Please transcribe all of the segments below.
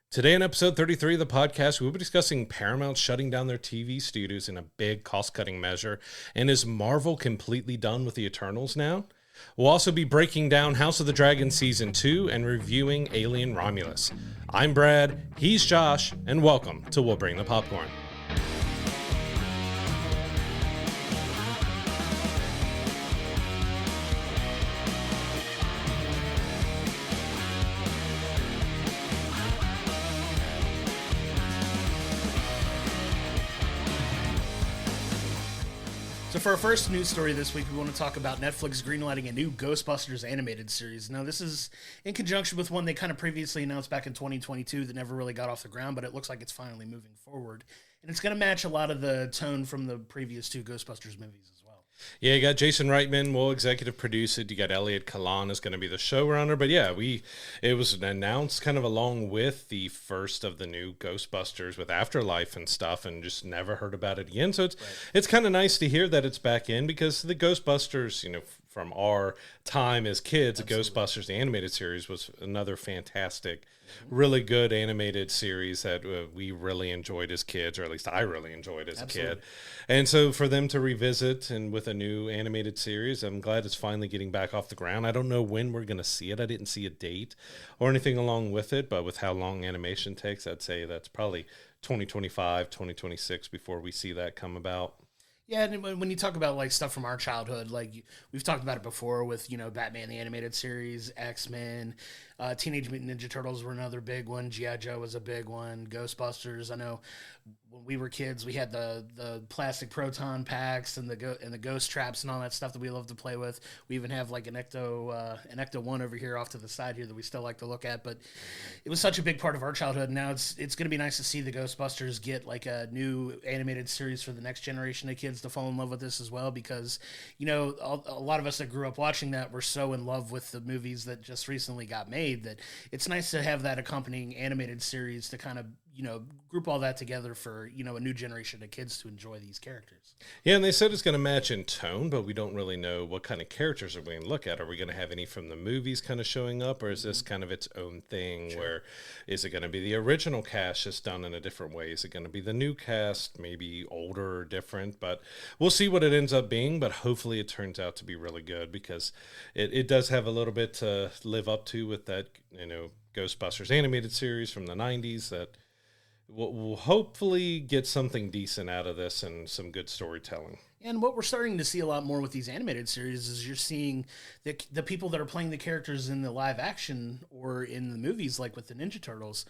Today in episode 33 of the podcast, we'll be discussing Paramount shutting down their TV studios in a big cost-cutting measure. And is Marvel completely done with the Eternals now? We'll also be breaking down House of the Dragon Season 2 and reviewing Alien Romulus. I'm Brad, he's Josh, and welcome to We'll Bring the Popcorn. So for our first news story this week, we want to talk about Netflix greenlighting a new Ghostbusters animated series. Now, this is in conjunction with one they kind of previously announced back in 2022 that never really got off the ground, but it looks like it's finally moving forward. And it's going to match a lot of the tone from the previous two Ghostbusters movies as well. Yeah, you got Jason Reitman will executive produce it. You got Elliot Kalan is going to be the showrunner. But yeah, it was announced kind of along with the first of the new Ghostbusters with Afterlife and stuff, and just never heard about it again. So it's kind of nice to hear that it's back in, because the Ghostbusters, from our time as kids, Absolutely. The Ghostbusters, the animated series, was another fantastic, really good animated series that we really enjoyed as kids, or at least I really enjoyed as Absolutely. a kid. And so for them to revisit and with a new animated series, I'm glad it's finally getting back off the ground. I don't know when we're going to see it. I didn't see a date or anything along with it, but with how long animation takes, I'd say that's probably 2025, 2026 before we see that come about. Yeah, and when you talk about like stuff from our childhood, like we've talked about it before with Batman the Animated Series, X-Men, Teenage Mutant Ninja Turtles were another big one. G.I. Joe was a big one. Ghostbusters. I know when we were kids, we had the plastic proton packs and the ghost traps and all that stuff that we love to play with. We even have like an Ecto 1 over here off to the side here that we still like to look at. But it was such a big part of our childhood. And now it's going to be nice to see the Ghostbusters get like a new animated series for the next generation of kids to fall in love with this as well, because a lot of us that grew up watching that were so in love with the movies that just recently got made that it's nice to have that accompanying animated series to kind of group all that together for a new generation of kids to enjoy these characters. Yeah, and they said it's going to match in tone, but we don't really know what kind of characters are we going to look at. Are we going to have any from the movies kind of showing up, or is this kind of its own thing? Sure. Where is it going to be the original cast just done in a different way? Is it going to be the new cast, maybe older or different? But we'll see what it ends up being, but hopefully it turns out to be really good, because it does have a little bit to live up to with that Ghostbusters animated series from the 90s that we'll hopefully get something decent out of this and some good storytelling. And what we're starting to see a lot more with these animated series is you're seeing the people that are playing the characters in the live action or in the movies, like with the Ninja Turtles,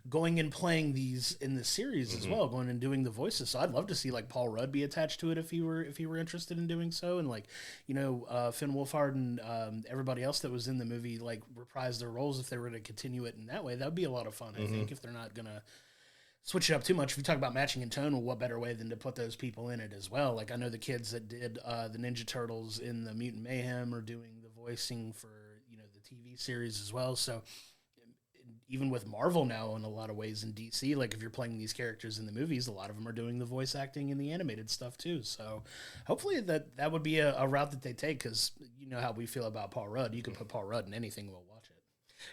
going and playing these in the series as well, going and doing the voices. So I'd love to see like Paul Rudd be attached to it if he were interested in doing so, and like Finn Wolfhard and everybody else that was in the movie like reprise their roles if they were to continue it in that way. That would be a lot of fun. I think if they're not gonna switch it up too much. If you talk about matching in tone, well, what better way than to put those people in it as well? Like I know the kids that did the Ninja Turtles in the Mutant Mayhem are doing the voicing for the TV series as well. So even with Marvel now in a lot of ways in DC, like if you're playing these characters in the movies, a lot of them are doing the voice acting in the animated stuff too. So hopefully that would be a route that they take, because you know how we feel about Paul Rudd. You can put Paul Rudd in anything, we'll watch it.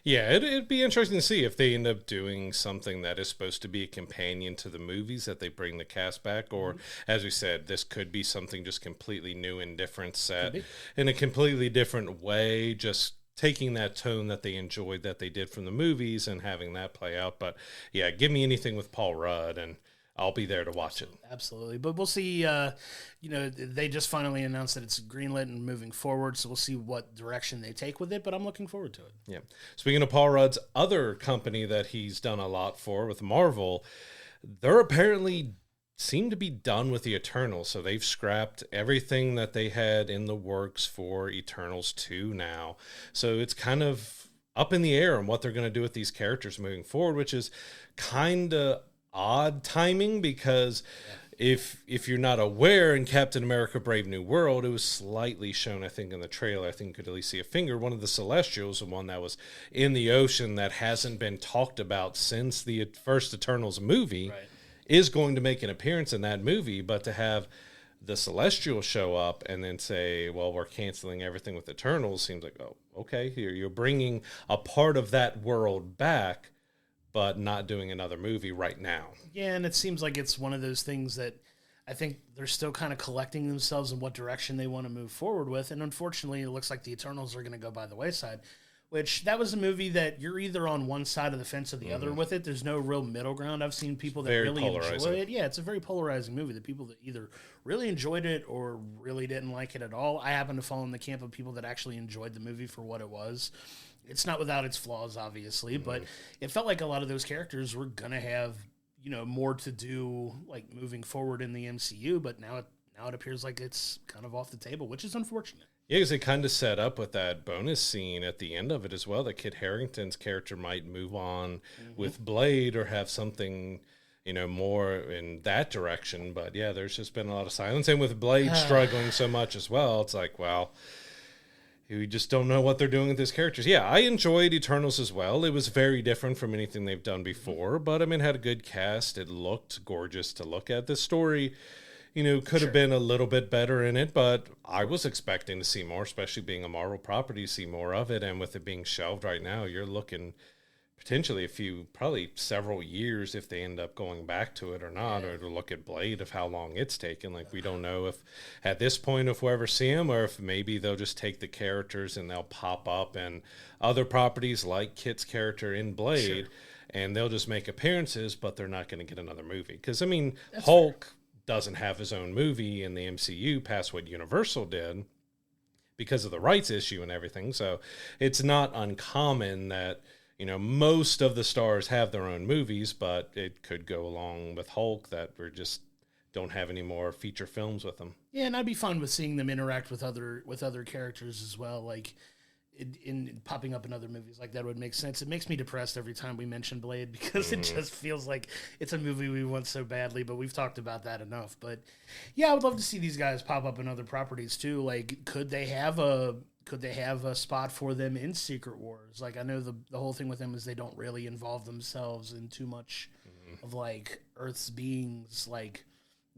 Yeah, it'd be interesting to see if they end up doing something that is supposed to be a companion to the movies, that they bring the cast back, or as we said, this could be something just completely new and different, set in a completely different way, just taking that tone that they enjoyed that they did from the movies and having that play out. But yeah, give me anything with Paul Rudd and I'll be there to watch it. Absolutely. But we'll see, they just finally announced that it's greenlit and moving forward, so we'll see what direction they take with it, but I'm looking forward to it. Yeah. Speaking of Paul Rudd's other company that he's done a lot for with Marvel, they're apparently seem to be done with the Eternals, so they've scrapped everything that they had in the works for Eternals 2 now. So it's kind of up in the air on what they're going to do with these characters moving forward, which is kind of odd timing, because if you're not aware, in Captain America Brave New World, it was slightly shown, I think, in the trailer, I think you could at least see a finger, one of the Celestials, the one that was in the ocean that hasn't been talked about since the first Eternals movie, is going to make an appearance in that movie. But to have the Celestial show up and then say, well, we're canceling everything with Eternals, seems like, oh, okay, you're bringing a part of that world back, but not doing another movie right now. Yeah, and it seems like it's one of those things that I think they're still kind of collecting themselves in what direction they want to move forward with. And unfortunately, it looks like the Eternals are going to go by the wayside, which that was a movie that you're either on one side of the fence or the other with it. There's no real middle ground. I've seen people that really enjoy it. Yeah, it's a very polarizing movie. The people that either really enjoyed it or really didn't like it at all. I happen to fall in the camp of people that actually enjoyed the movie for what it was. It's not without its flaws, obviously, but it felt like a lot of those characters were going to have, you know, more to do, like, moving forward in the MCU, but now it appears like it's kind of off the table, which is unfortunate. Yeah, because they kind of set up with that bonus scene at the end of it as well, that Kit Harington's character might move on with Blade or have something, you know, more in that direction. But yeah, there's just been a lot of silence. And with Blade struggling so much as well, it's like, well, we just don't know what they're doing with his characters. Yeah, I enjoyed Eternals as well. It was very different from anything they've done before, but I mean, it had a good cast. It looked gorgeous to look at. The story, you know, could have been a little bit better in it, but I was expecting to see more, especially being a Marvel property, see more of it. And with it being shelved right now, you're looking potentially probably several years if they end up going back to it or not, or to look at Blade of how long it's taken. Like, we don't know if at this point if we'll ever see them, or if maybe they'll just take the characters and they'll pop up in other properties like Kit's character in Blade, and they'll just make appearances, but they're not going to get another movie. Because, I mean, that's Hulk doesn't have his own movie in the MCU past what Universal did because of the rights issue and everything. So it's not uncommon that, you know, most of the stars have their own movies, but it could go along with Hulk that we just don't have any more feature films with them. Yeah, and I'd be fine with seeing them interact with other characters as well, like in popping up in other movies. Like, that would make sense. It makes me depressed every time we mention Blade because it just feels like it's a movie we want so badly, but we've talked about that enough. But yeah, I would love to see these guys pop up in other properties too. Like, could they have a spot for them in Secret Wars? Like, I know the whole thing with them is they don't really involve themselves in too much of, like, Earth's beings, like,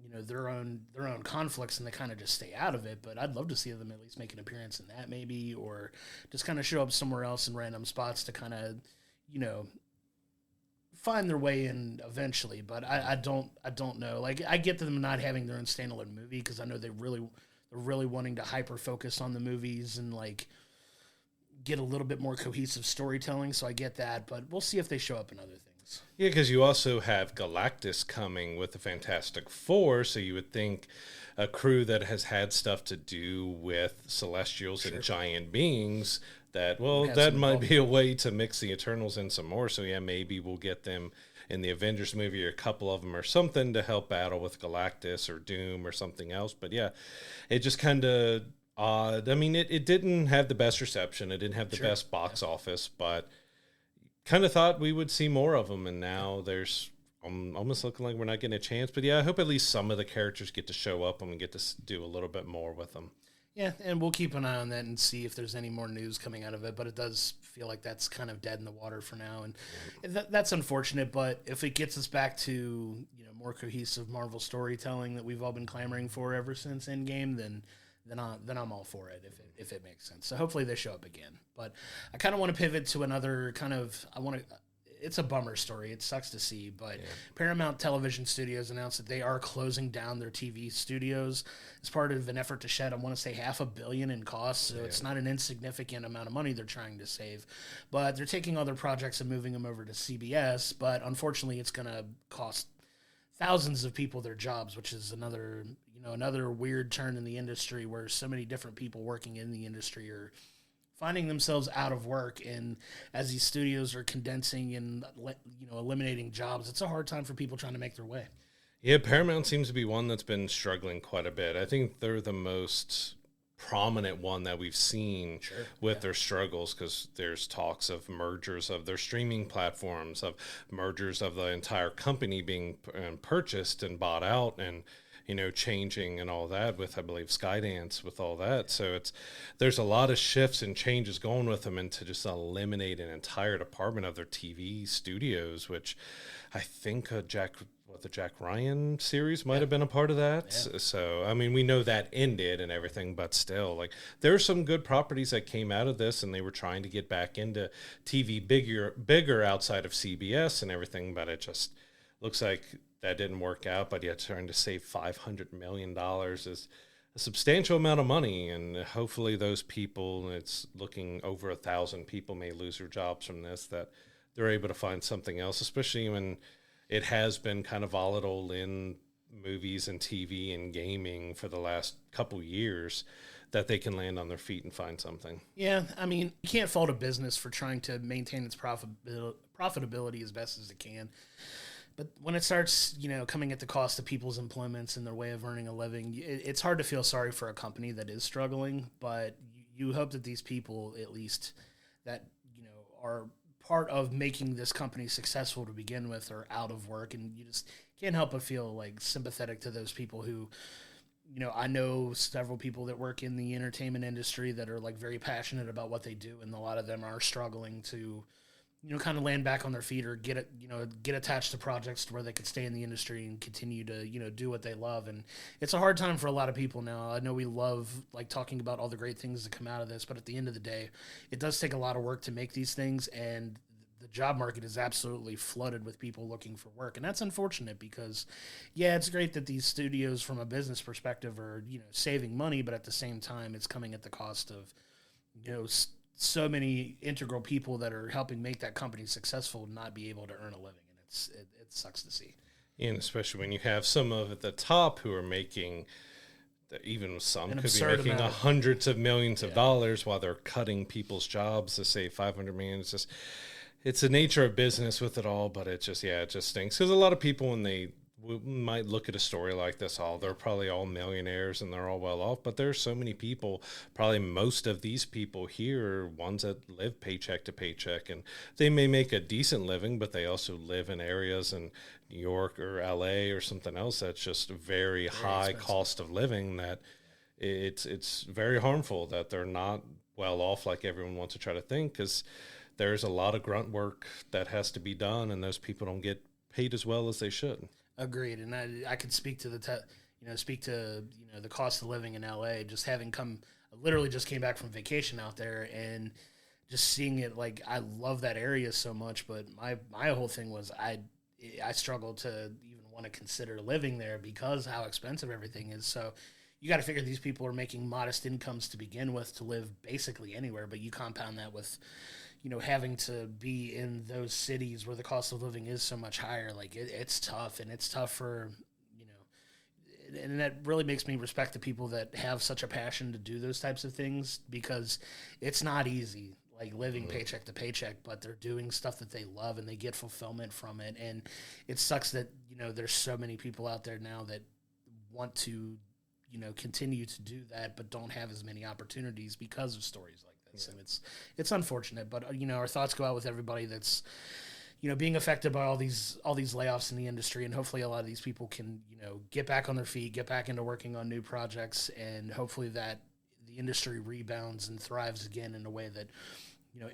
you know, their own conflicts, and they kind of just stay out of it. But I'd love to see them at least make an appearance in that, maybe, or just kind of show up somewhere else in random spots to kind of, you know, find their way in eventually. But I don't know. Like, I get them not having their own standalone movie because I know they're really wanting to hyper focus on the movies and, like, get a little bit more cohesive storytelling. So I get that, but we'll see if they show up in other things. Yeah, because you also have Galactus coming with the Fantastic Four, so you would think a crew that has had stuff to do with Celestials and giant beings, that might be a way to mix the Eternals in some more. So yeah, maybe we'll get them in the Avengers movie, or a couple of them or something, to help battle with Galactus or Doom or something else. But yeah, it just kind of odd. I mean, it didn't have the best reception. It didn't have the best box office, but kind of thought we would see more of them. And now there's almost looking like we're not getting a chance. But yeah, I hope at least some of the characters get to show up and we get to do a little bit more with them. Yeah, and we'll keep an eye on that and see if there's any more news coming out of it. But it does feel like that's kind of dead in the water for now, and that's unfortunate. But if it gets us back to, you know, more cohesive Marvel storytelling that we've all been clamoring for ever since Endgame, then I'm all for it if it makes sense. So hopefully they show up again. But I kind of want to pivot to another kind of it's a bummer story. It sucks to see, but Paramount Television Studios announced that they are closing down their TV studios as part of an effort to shed, I want to say, $500 million in costs. So it's not an insignificant amount of money they're trying to save, but they're taking other projects and moving them over to CBS. But unfortunately, it's going to cost thousands of people their jobs, which is another weird turn in the industry where so many different people working in the industry are finding themselves out of work. And as these studios are condensing and, you know, eliminating jobs, it's a hard time for people trying to make their way. Yeah, Paramount seems to be one that's been struggling quite a bit. I think they're the most prominent one that we've seen with their struggles, because there's talks of mergers of their streaming platforms, of mergers of the entire company being purchased and bought out, and, you know, changing and all that with, I believe, Skydance with all that. So there's a lot of shifts and changes going with them, and to just eliminate an entire department of their TV studios, which I think Jack what the Jack Ryan series might have been a part of that. Yeah. So, I mean, we know that ended and everything, but still, like, there are some good properties that came out of this, and they were trying to get back into TV bigger outside of CBS and everything, but it just looks like that didn't work out. But yet, trying to save $500 million is a substantial amount of money, and hopefully those people, it's looking over 1,000 people may lose their jobs from this, that they're able to find something else, especially when it has been kind of volatile in movies and TV and gaming for the last couple years, that they can land on their feet and find something. Yeah, I mean, you can't fault a business for trying to maintain its profitability as best as it can. But when it starts, coming at the cost of people's employments and their way of earning a living, it's hard to feel sorry for a company that is struggling. But you hope that these people, at least, that are part of making this company successful to begin with, are out of work, and you just can't help but feel like sympathetic to those people who, I know several people that work in the entertainment industry that are like very passionate about what they do, and a lot of them are struggling to kind of land back on their feet or get attached to projects to where they could stay in the industry and continue to, do what they love. And it's a hard time for a lot of people now. I know we love like talking about all the great things that come out of this, but at the end of the day, it does take a lot of work to make these things. And the job market is absolutely flooded with people looking for work. And that's unfortunate because, yeah, it's great that these studios from a business perspective are, saving money, but at the same time, it's coming at the cost of, so many integral people that are helping make that company successful not be able to earn a living, and it sucks to see. And especially when you have some of at the top who are making, even some could be making hundreds of millions of dollars while they're cutting people's jobs to save $500 million. It's the nature of business with it all, but it just stinks because a lot of people, when they might look at a story like this, they're probably all millionaires and they're all well off, but there's so many people, probably most of these people here are ones that live paycheck to paycheck, and they may make a decent living, but they also live in areas in New York or LA or something else that's just very high expensive cost of living, that it's very harmful that they're not well off like everyone wants to try to think, because there's a lot of grunt work that has to be done, and those people don't get paid as well as they should. Agreed, and I could speak to the cost of living in LA. Just having literally just came back from vacation out there and just seeing it. Like, I love that area so much, but my whole thing was I struggled to even want to consider living there because how expensive everything is. So you got to figure these people are making modest incomes to begin with to live basically anywhere, but you compound that with having to be in those cities where the cost of living is so much higher. Like, it's tough, and it's tough for, and that really makes me respect the people that have such a passion to do those types of things, because it's not easy, like living paycheck to paycheck, but they're doing stuff that they love and they get fulfillment from it. And it sucks that, there's so many people out there now that want to, continue to do that, but don't have as many opportunities because of stories like this. Yeah. And it's unfortunate, but our thoughts go out with everybody that's being affected by all these layoffs in the industry, and hopefully a lot of these people can get back on their feet, get back into working on new projects, and hopefully that the industry rebounds and thrives again in a way that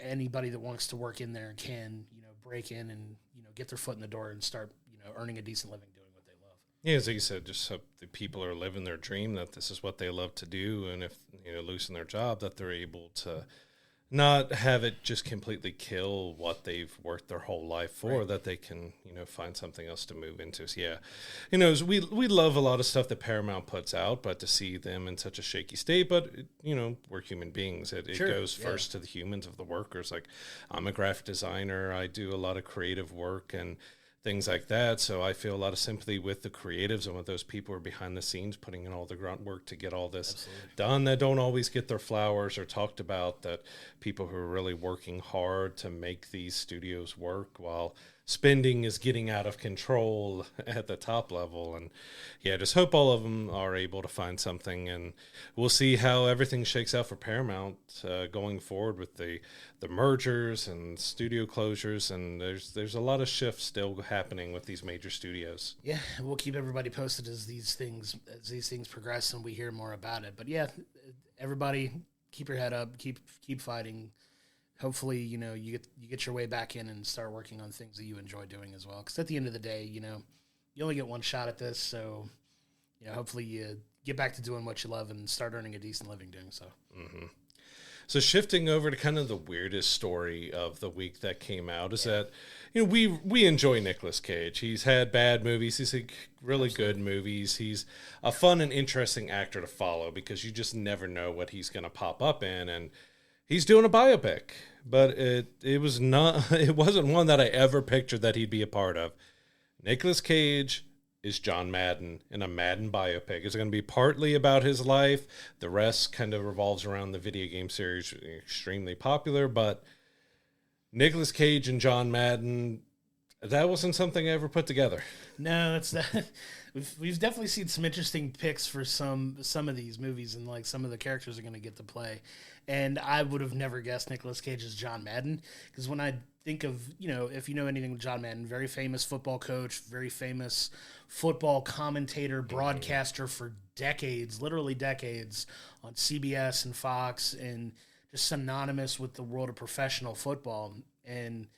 anybody that wants to work in there can break in and get their foot in the door and start earning a decent living doing what they love. Yeah, as you said, just hope the people are living their dream, that this is what they love to do, and if losing their job, that they're able to not have it just completely kill what they've worked their whole life for, right, that they can find something else to move into. So yeah, we love a lot of stuff that Paramount puts out, but to see them in such a shaky state, but we're human beings. It Sure, goes first to the humans of the workers. Like, I'm a graphic designer, I do a lot of creative work and things like that. So I feel a lot of sympathy with the creatives and with those people who are behind the scenes putting in all the grunt work to get all this done, that don't always get their flowers or talked about, that people who are really working hard to make these studios work while spending is getting out of control at the top level. And yeah, just hope all of them are able to find something, and we'll see how everything shakes out for Paramount going forward with the mergers and studio closures. And there's a lot of shifts still happening with these major studios. Yeah, we'll keep everybody posted as these things progress and we hear more about it. But yeah, everybody keep your head up, keep fighting. Hopefully, you get your way back in and start working on things that you enjoy doing as well. Because at the end of the day, you you only get one shot at this, so hopefully you get back to doing what you love and start earning a decent living doing so. Mm-hmm. So shifting over to kind of the weirdest story of the week that came out is that, we enjoy Nicolas Cage. He's had bad movies. He's had really good movies. He's a fun and interesting actor to follow because you just never know what he's going to pop up in. And he's doing a biopic, but it wasn't one that I ever pictured that he'd be a part of. Nicolas Cage is John Madden in a Madden biopic. It's going to be partly about his life. The rest kind of revolves around the video game series, extremely popular. But Nicolas Cage and John Madden, that wasn't something I ever put together. No, that's not. We've definitely seen some interesting picks for some of these movies, and like some of the characters are going to get to play. And I would have never guessed Nicolas Cage as John Madden, because when I think of, if you know anything with John Madden, very famous football coach, very famous football commentator, broadcaster for decades, literally decades, on CBS and Fox, and just synonymous with the world of professional football. And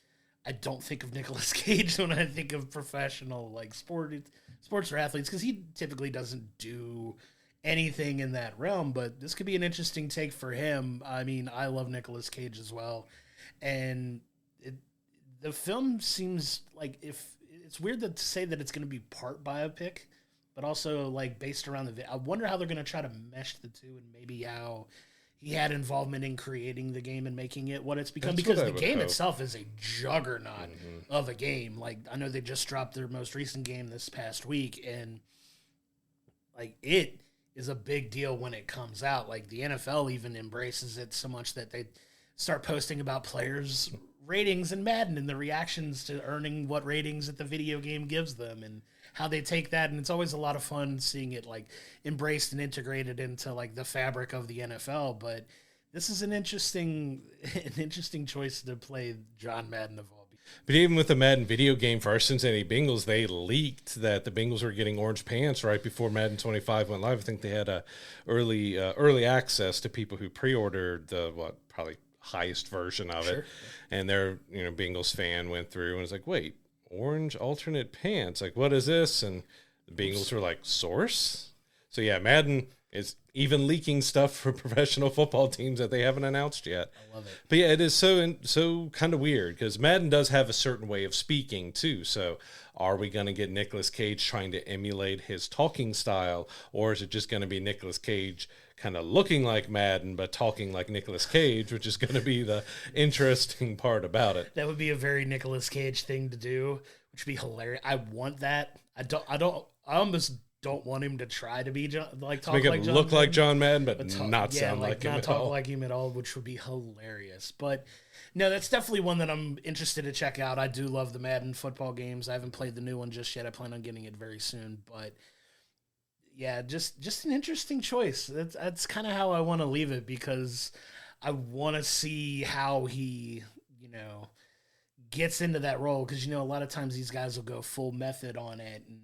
I don't think of Nicolas Cage when I think of professional, like sports or athletes, because he typically doesn't do anything in that realm. But this could be an interesting take for him. I mean, I love Nicolas Cage as well, and the film seems like, if it's weird to say that it's going to be part biopic, but also like based around I wonder how they're going to try to mesh the two, and maybe how he had involvement in creating the game and making it what it's become. Because the game itself is a juggernaut of a game. Like, I know they just dropped their most recent game this past week, and like, it is a big deal when it comes out. Like, the NFL even embraces it so much that they start posting about players' ratings in Madden and the reactions to earning what ratings that the video game gives them, and how they take that. And it's always a lot of fun seeing it like embraced and integrated into like the fabric of the NFL. But this is an interesting choice to play John Madden of all. But even with the Madden video game for our Cincinnati Bengals, they leaked that the Bengals were getting orange pants right before Madden 25 went live. I think they had a early access to people who pre-ordered the probably highest version of it. And their Bengals fan went through and was like, wait, orange alternate pants, like, what is this? And the Bengals were like, source? So yeah, Madden is even leaking stuff for professional football teams that they haven't announced yet. I love it. But yeah, it is so kind of weird, because Madden does have a certain way of speaking too. So are we going to get Nicolas Cage trying to emulate his talking style, or is it just going to be Nicolas Cage kind of looking like Madden but talking like Nicolas Cage, which is going to be the interesting part about it? That would be a very Nicolas Cage thing to do, which would be hilarious. I want that. I almost don't want him to try to be talk like John look Madden, like John Madden, but not sound like him not at talk all. like him at all, which would be hilarious. But no, that's definitely one that I'm interested to check out. I do love the Madden football games. I haven't played the new one just yet. I plan on getting it very soon. But yeah, just an interesting choice. That's kind of how I want to leave it, because I want to see how he, gets into that role. Because, a lot of times these guys will go full method on it and,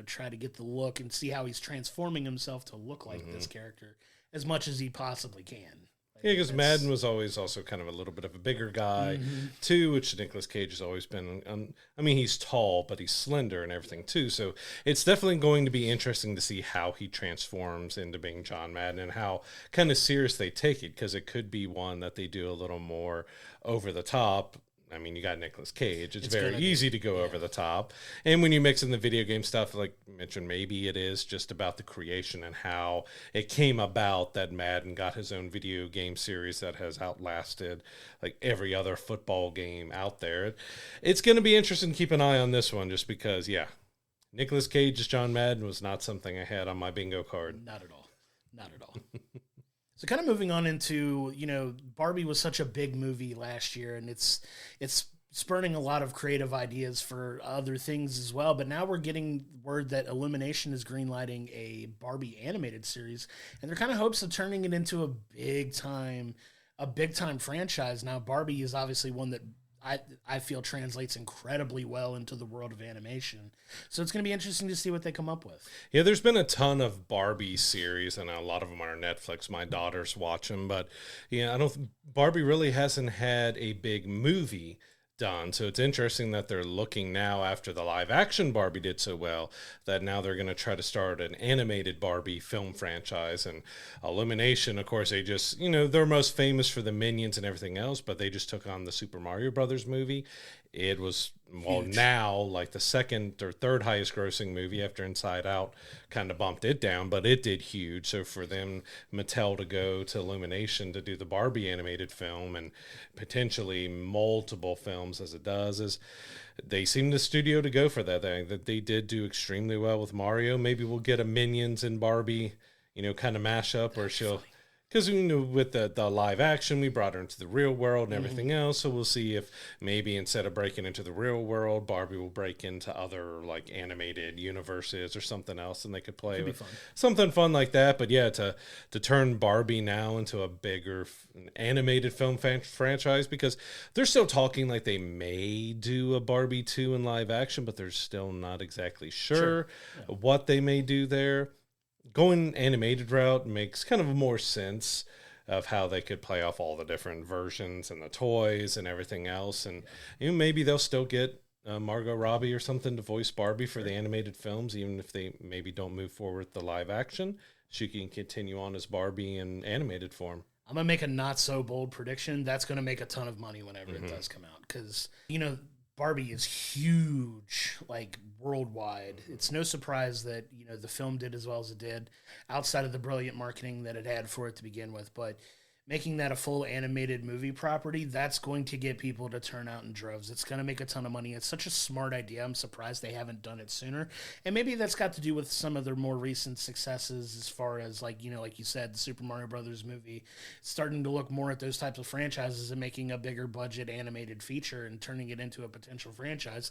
try to get the look and see how he's transforming himself to look like this character as much as he possibly can. Yeah, because Madden was always also kind of a little bit of a bigger guy, too, which Nicolas Cage has always been. I mean, he's tall, but he's slender and everything, too. So it's definitely going to be interesting to see how he transforms into being John Madden and how kind of serious they take it, because it could be one that they do a little more over the top. I mean, you got Nicolas Cage. It's very easy to go over the top. And when you mix in the video game stuff, like you mentioned, maybe it is just about the creation and how it came about that Madden got his own video game series that has outlasted like every other football game out there. It's going to be interesting to keep an eye on this one, just because, yeah, Nicolas Cage as John Madden was not something I had on my bingo card. Not at all. So kind of moving on into, Barbie was such a big movie last year, and it's spurning a lot of creative ideas for other things as well. But now we're getting word that Illumination is greenlighting a Barbie animated series, and they're kind of hopes of turning it into a big time franchise. Now, Barbie is obviously one that I feel translates incredibly well into the world of animation. So it's going to be interesting to see what they come up with. Yeah, there's been a ton of Barbie series, and a lot of them are on Netflix. My daughters watch them, but Barbie really hasn't had a big movie done. So it's interesting that they're looking now, after the live action Barbie did so well, that now they're going to try to start an animated Barbie film franchise. And Illumination, of course, they just, they're most famous for the Minions and everything else, but they just took on the Super Mario Brothers movie. It was, well, Huge. now like the second or third highest grossing movie after Inside Out kind of bumped it down, but it did huge. So for them, Mattel to go to Illumination to do the Barbie animated film and potentially multiple films as it does, is they seem the studio to go for that thing. That they did do extremely well with Mario. Maybe we'll get a Minions and Barbie, kind of mashup where she'll, because with the live action, we brought her into the real world and everything else. So we'll see if maybe instead of breaking into the real world, Barbie will break into other like animated universes or something else, and they could play with something fun like that. But yeah, to turn Barbie now into a bigger animated film franchise, because they're still talking like they may do a Barbie 2 in live action, but they're still not exactly sure what they may do there. Going animated route makes kind of more sense of how they could play off all the different versions and the toys and everything else. And maybe they'll still get Margot Robbie or something to voice Barbie for the animated films, even if they maybe don't move forward with the live action. She can continue on as Barbie in animated form. I'm going to make a not so bold prediction. That's going to make a ton of money whenever it does come out. Because, Barbie is huge, like worldwide. It's no surprise that, the film did as well as it did outside of the brilliant marketing that it had for it to begin with. But making that a full animated movie property, that's going to get people to turn out in droves. It's going to make a ton of money. It's such a smart idea. I'm surprised they haven't done it sooner. And maybe that's got to do with some of their more recent successes as far as like you said, the Super Mario Brothers movie, starting to look more at those types of franchises and making a bigger budget animated feature and turning it into a potential franchise.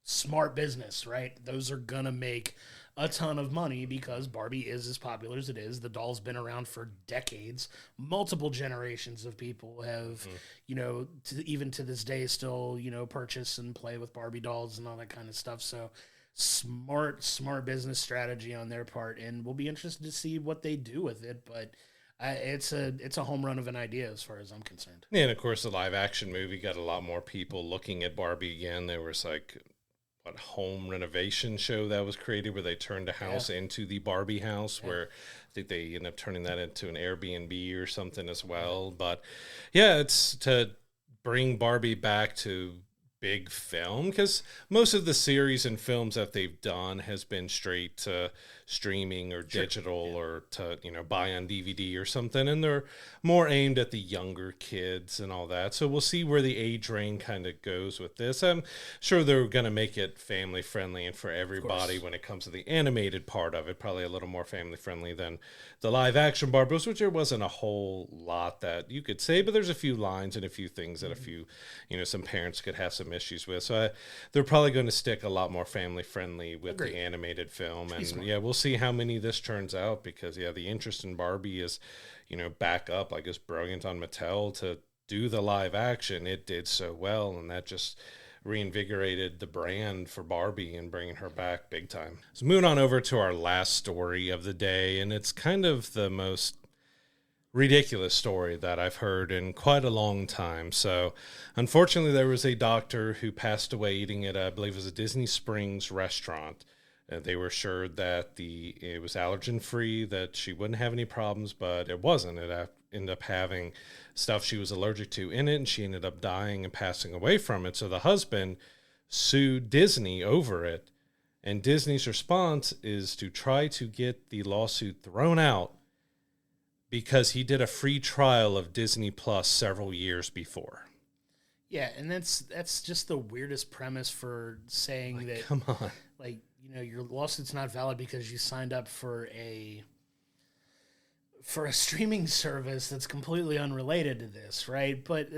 Smart business, right? Those are going to make a ton of money because Barbie is as popular as it is. The doll's been around for decades. Multiple generations of people have, even to this day still, purchase and play with Barbie dolls and all that kind of stuff. So smart business strategy on their part. And we'll be interested to see what they do with it. But it's a home run of an idea as far as I'm concerned. Yeah, and of course the live action movie got a lot more people looking at Barbie again. There was like home renovation show that was created where they turned a house into the Barbie house, where I think they ended up turning that into an Airbnb or something as well. But yeah, it's to bring Barbie back to big film, because most of the series and films that they've done has been straight to streaming or digital or to buy on DVD or something, and they're more aimed at the younger kids and all that. So we'll see where the age range kind of goes with this. I'm sure they're going to make it family friendly and for everybody when it comes to the animated part of it, probably a little more family friendly than the live action Barbies, which there wasn't a whole lot that you could say, but there's a few lines and a few things that a few some parents could have some issues with. So they're probably going to stick a lot more family friendly with the animated film. And we'll see how many this turns out, because the interest in Barbie is back up. Like, it's brilliant on Mattel to do the live action. It did so well, and that just reinvigorated the brand for Barbie and bringing her back big time. So moving on over to our last story of the day, and it's kind of the most ridiculous story that I've heard in quite a long time. So unfortunately, there was a doctor who passed away eating at, I believe it was a Disney Springs restaurant. They were assured that it was allergen free, that she wouldn't have any problems, but it wasn't. It ended up having stuff she was allergic to in it, and she ended up dying and passing away from it. So the husband sued Disney over it, and Disney's response is to try to get the lawsuit thrown out because he did a free trial of Disney Plus several years before. Yeah, and that's just the weirdest premise for saying that. Come on. Your lawsuit's not valid because you signed up for a streaming service that's completely unrelated to this, right? But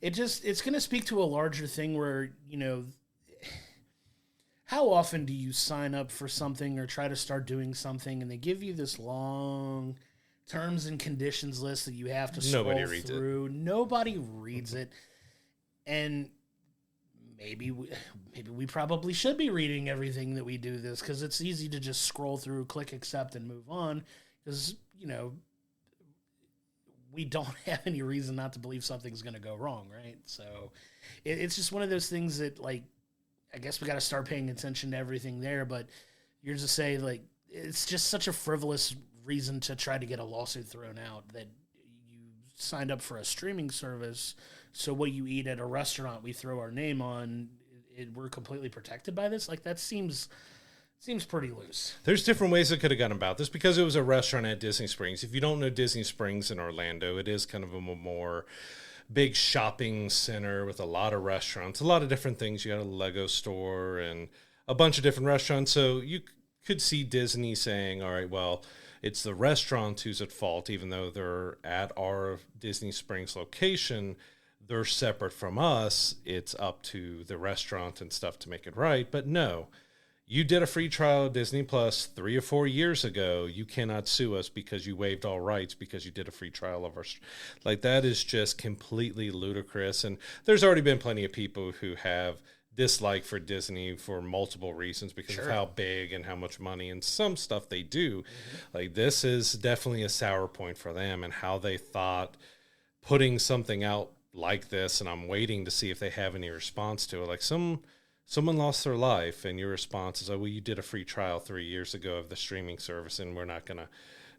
it's going to speak to a larger thing where, how often do you sign up for something or try to start doing something and they give you this long terms and conditions list that you have to scroll through? Nobody reads it. And maybe we probably should be reading everything that we do this, because it's easy to just scroll through, click accept, and move on. Because, we don't have any reason not to believe something's going to go wrong, right? So it's just one of those things that, like, I guess we got to start paying attention to everything there. But you're just say, like, it's just such a frivolous reason to try to get a lawsuit thrown out that you signed up for a streaming service. So what you eat at a restaurant, we throw our name on. We're completely protected by this. Like, that seems pretty loose. There's different ways it could have gone about this because it was a restaurant at Disney Springs. If you don't know Disney Springs in Orlando, it is kind of a more big shopping center with a lot of restaurants, a lot of different things. You got a Lego store and a bunch of different restaurants. So you could see Disney saying, all right, well, it's the restaurant who's at fault, even though they're at our Disney Springs location. They're separate from us. It's up to the restaurant and stuff to make it right. But no. You did a free trial of Disney Plus 3 or 4 years ago. You cannot sue us because you waived all rights because you did a free trial of our... Like, that is just completely ludicrous. And there's already been plenty of people who have dislike for Disney for multiple reasons because of how big and how much money and some stuff they do. Mm-hmm. Like, this is definitely a sour point for them and how they thought putting something out like this, and I'm waiting to see if they have any response to it. Like, someone lost their life, and your response is, oh, well, you did a free trial 3 years ago of the streaming service, and we're not going to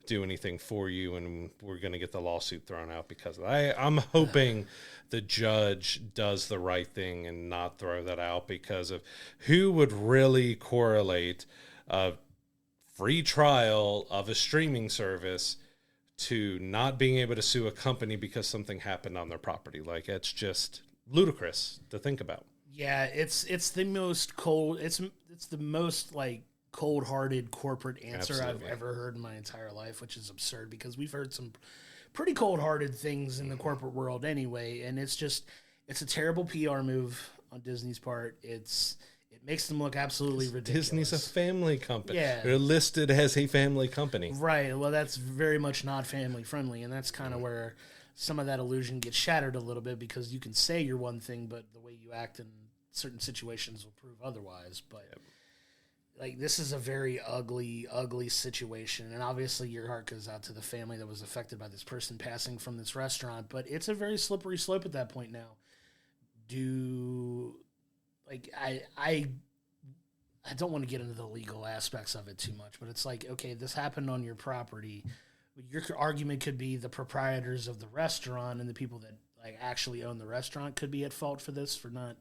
do anything for you, and we're going to get the lawsuit thrown out because of that. I'm hoping the judge does the right thing and not throw that out because of who would really correlate a free trial of a streaming service to not being able to sue a company because something happened on their property. Like, it's just ludicrous to think about. Yeah, it's the most cold. It's the most, like, cold-hearted corporate answer Absolutely. I've ever heard in my entire life, which is absurd because we've heard some pretty cold-hearted things in the corporate world anyway, and it's a terrible PR move on Disney's part. It makes them look absolutely ridiculous. Disney's a family company. Yeah. They're listed as a family company. Right. Well, that's very much not family friendly, and that's kind of where some of that illusion gets shattered a little bit because you can say you're one thing, but the way you act in certain situations will prove otherwise. But like, this is a very ugly, ugly situation, and obviously your heart goes out to the family that was affected by this person passing from this restaurant. But it's a very slippery slope at that point now. I don't want to get into the legal aspects of it too much, but it's like, okay, this happened on your property. Your argument could be the proprietors of the restaurant and the people that, like, actually own the restaurant could be at fault for this, for not,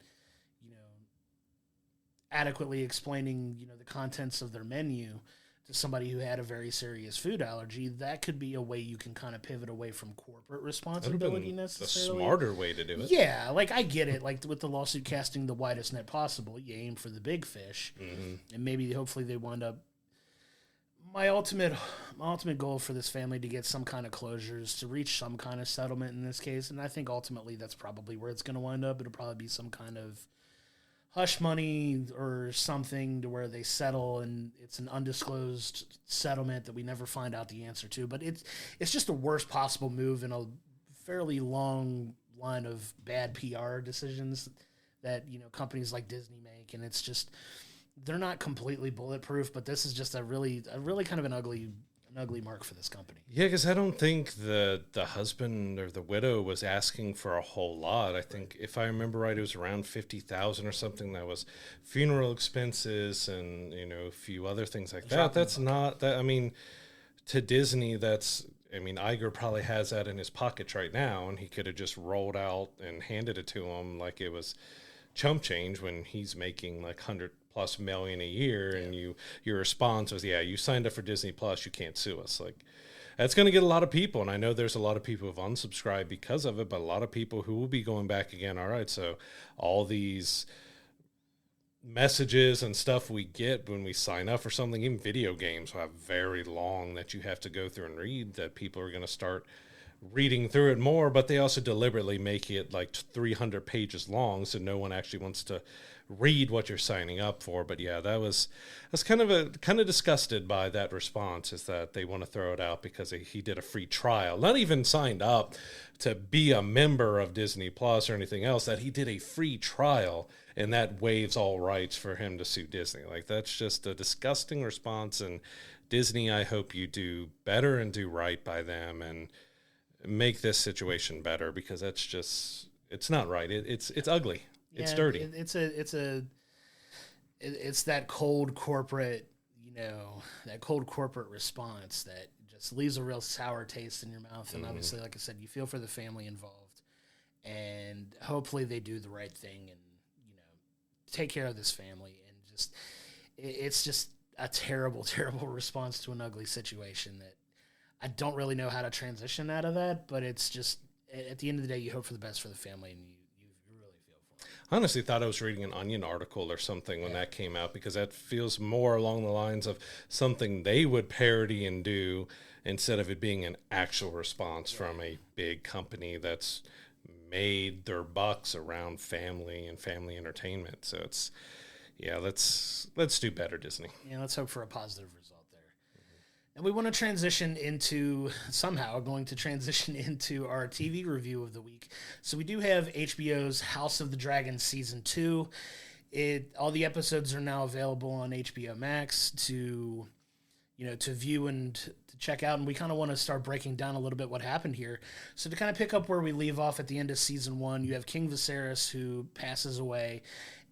adequately explaining, the contents of their menu to somebody who had a very serious food allergy. That could be a way you can kind of pivot away from corporate responsibility necessarily. A smarter way to do it. Yeah, like, I get it. Like, with the lawsuit casting the widest net possible, you aim for the big fish, and maybe hopefully they wind up. My ultimate goal for this family to get some kind of closure is to reach some kind of settlement in this case, and I think ultimately that's probably where it's going to wind up. It'll probably be some kind of hush money or something to where they settle, and it's an undisclosed settlement that we never find out the answer to. But it's just the worst possible move in a fairly long line of bad PR decisions that companies like Disney make, and it's just, they're not completely bulletproof. But this is just a really kind of an ugly mark for this company. Yeah, because I don't think the husband or the widow was asking for a whole lot. I think, if I remember right, it was around $50,000 or something. That was funeral expenses and a few other things like that. That's not that. I mean, to Disney, Iger probably has that in his pockets right now, and he could have just rolled out and handed it to him like it was chump change when he's making like $100+ million a year, and your response was, yeah, you signed up for Disney Plus, you can't sue us. Like, that's going to get a lot of people, and I know there's a lot of people who've unsubscribed because of it, but a lot of people who will be going back again. All right, so all these messages and stuff we get when we sign up for something, even video games will have very long that you have to go through and read, that people are going to start reading through it more, but they also deliberately make it like 300 pages long, so no one actually wants to read what you're signing up for. But yeah, I was kind of disgusted by that response, is that they want to throw it out because he did a free trial, not even signed up to be a member of Disney Plus or anything else, that he did a free trial, and that waives all rights for him to sue Disney. Like, that's just a disgusting response, and Disney, I hope you do better and do right by them. And make this situation better, because it's not right. It's ugly. It's dirty. It's that cold corporate, that cold corporate response that just leaves a real sour taste in your mouth. And obviously, like I said, you feel for the family involved, and hopefully they do the right thing and, take care of this family. And just, it's just a terrible, terrible response to an ugly situation that I don't really know how to transition out of that, but it's just, at the end of the day, you hope for the best for the family, and you really feel for them. I honestly thought I was reading an Onion article or something when that came out, because that feels more along the lines of something they would parody and do, instead of it being an actual response from a big company that's made their bucks around family and family entertainment. So it's, let's do better, Disney. Yeah, let's hope for a positive result there. And we want to transition into our TV review of the week. So we do have HBO's House of the Dragon Season 2. All the episodes are now available on HBO Max to view and to check out. And we kind of want to start breaking down a little bit what happened here. So to kind of pick up where we leave off at the end of Season 1, you have King Viserys, who passes away.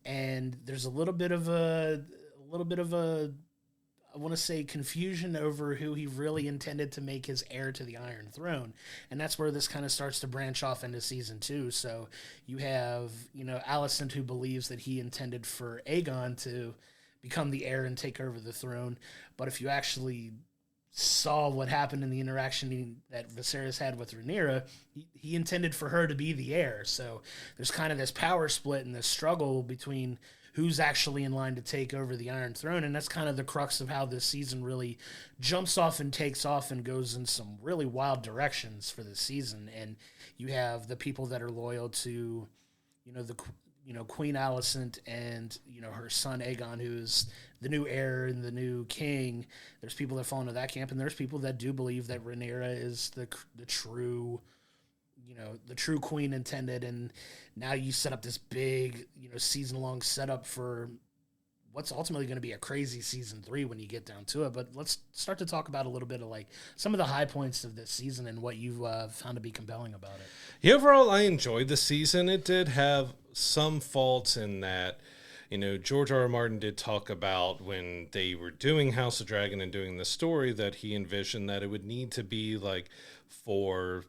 And there's a little bit of a, I want to say, confusion over who he really intended to make his heir to the Iron Throne. And that's where this kind of starts to branch off into Season 2. So you have, Alicent, who believes that he intended for Aegon to become the heir and take over the throne. But if you actually saw what happened in the interaction that Viserys had with Rhaenyra, he intended for her to be the heir. So there's kind of this power split and this struggle between who's actually in line to take over the Iron Throne. And that's kind of the crux of how this season really jumps off and takes off and goes in some really wild directions for this season. And you have the people that are loyal to, Queen Alicent and, her son Aegon, who's the new heir and the new king. There's people that fall into that camp, and there's people that do believe that Rhaenyra is the true, the true queen intended. And now you set up this big, season-long setup for what's ultimately going to be a crazy Season 3 when you get down to it. But let's start to talk about a little bit of some of the high points of this season and what you've found to be compelling about it. Yeah, overall, I enjoyed the season. It did have some faults in that, George R.R. Martin did talk about when they were doing House of Dragon and doing the story that he envisioned that it would need to be 4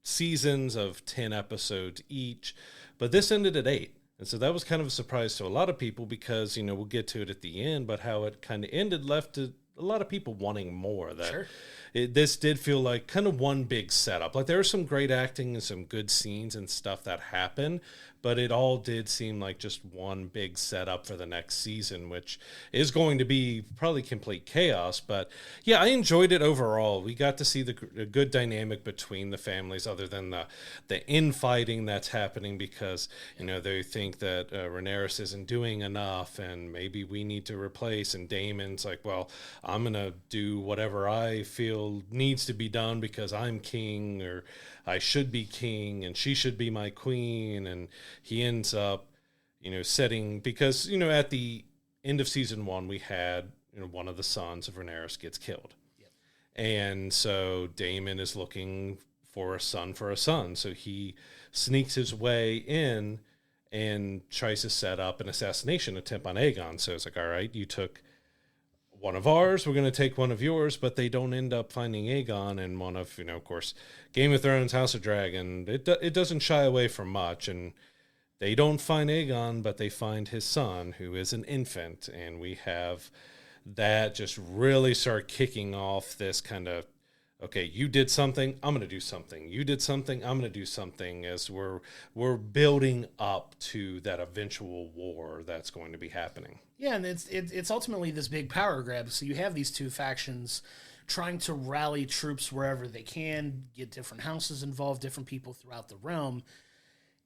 seasons of 10 episodes each. But this ended at 8. And so that was kind of a surprise to a lot of people because, we'll get to it at the end, but how it kind of ended left a lot of people wanting more. Sure. This did feel like kind of one big setup. There was some great acting and some good scenes and stuff that happened, but it all did seem like just one big setup for the next season, which is going to be probably complete chaos. But yeah, I enjoyed it overall. We got to see the good dynamic between the families, other than the infighting that's happening because, they think that Rhaenyra isn't doing enough and maybe we need to replace. And Daemon's like, well, I'm going to do whatever I feel needs to be done because I'm king, or I should be king and she should be my queen. And he ends up, setting, because, at the end of Season 1, we had, one of the sons of Rhaenyra gets killed. Yep. And so Daemon is looking for a son. So he sneaks his way in and tries to set up an assassination attempt on Aegon. So it's like, all right, you took one of ours, we're going to take one of yours, but they don't end up finding Aegon. And one of, of course, Game of Thrones, House of Dragon, it doesn't shy away from much. And they don't find Aegon, but they find his son, who is an infant. And we have that just really start kicking off this kind of, okay, you did something, I'm going to do something. You did something, I'm going to do something, as we're building up to that eventual war that's going to be happening. Yeah, and it's ultimately this big power grab. So you have these two factions trying to rally troops wherever they can, get different houses involved, different people throughout the realm,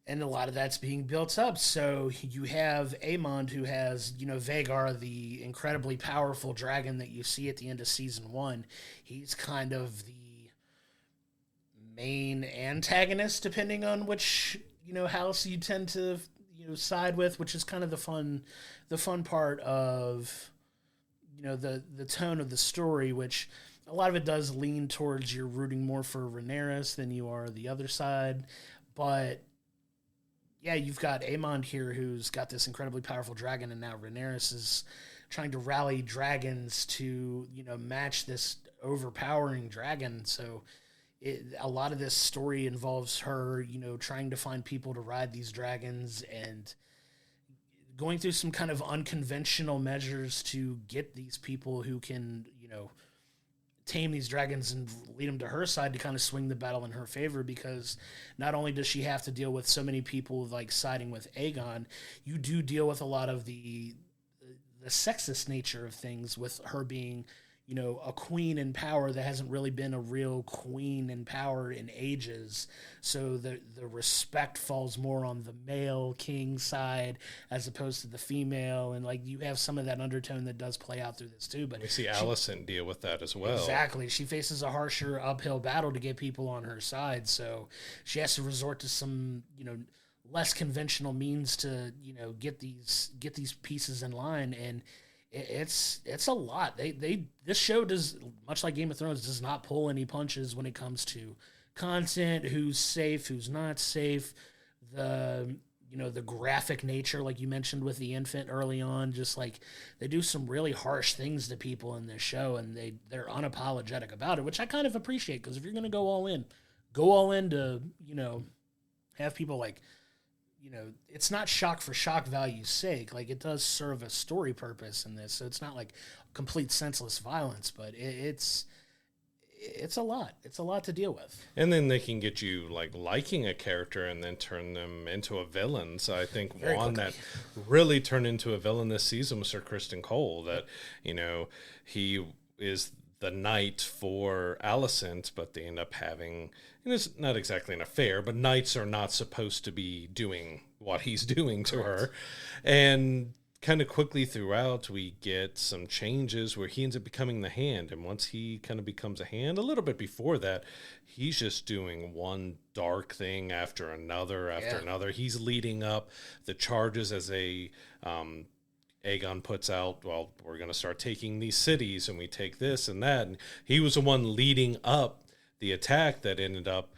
and a lot of that's being built up. So you have Aemond, who has, Vhagar, the incredibly powerful dragon that you see at the end of Season 1. He's kind of the main antagonist, depending on which, house you tend to, side with, which is kind of the fun part of, the tone of the story, which a lot of it does lean towards you're rooting more for Rhaenyra than you are the other side. But yeah, you've got Aemond here who's got this incredibly powerful dragon, and now Rhaenyra is trying to rally dragons to, match this overpowering dragon. So a lot of this story involves her, trying to find people to ride these dragons and going through some kind of unconventional measures to get these people who can, tame these dragons and lead them to her side to kind of swing the battle in her favor, because not only does she have to deal with so many people like siding with Aegon, you do deal with a lot of the sexist nature of things with her being, a queen in power that hasn't really been a real queen in power in ages. So the respect falls more on the male king side as opposed to the female. And like you have some of that undertone that does play out through this too. But we see Alicent deal with that as well. Exactly. She faces a harsher uphill battle to get people on her side. So she has to resort to some, less conventional means to, get these pieces in line. And it's a lot. This show does, much like Game of Thrones, does not pull any punches when it comes to content, who's safe, who's not safe, the graphic nature, like you mentioned with the infant early on. Just like they do some really harsh things to people in this show, and they're unapologetic about it, which I kind of appreciate, because if you're going to go all in to have people like, it's not shock for shock value's sake. Like, it does serve a story purpose in this. So it's not like complete senseless violence, but it's a lot. It's a lot to deal with. And then they can get you like liking a character and then turn them into a villain. So I think that really turned into a villain this season was Sir Criston Cole. That, he is the knight for Alicent, but they end up having, it's not exactly an affair, but knights are not supposed to be doing what he's doing to her. And kind of quickly throughout, we get some changes where he ends up becoming the Hand. And once he kind of becomes a Hand, a little bit before that, he's just doing one dark thing after another, another. He's leading up the charges as Aegon puts out, well, we're going to start taking these cities, and we take this and that. And he was the one leading up the attack that ended up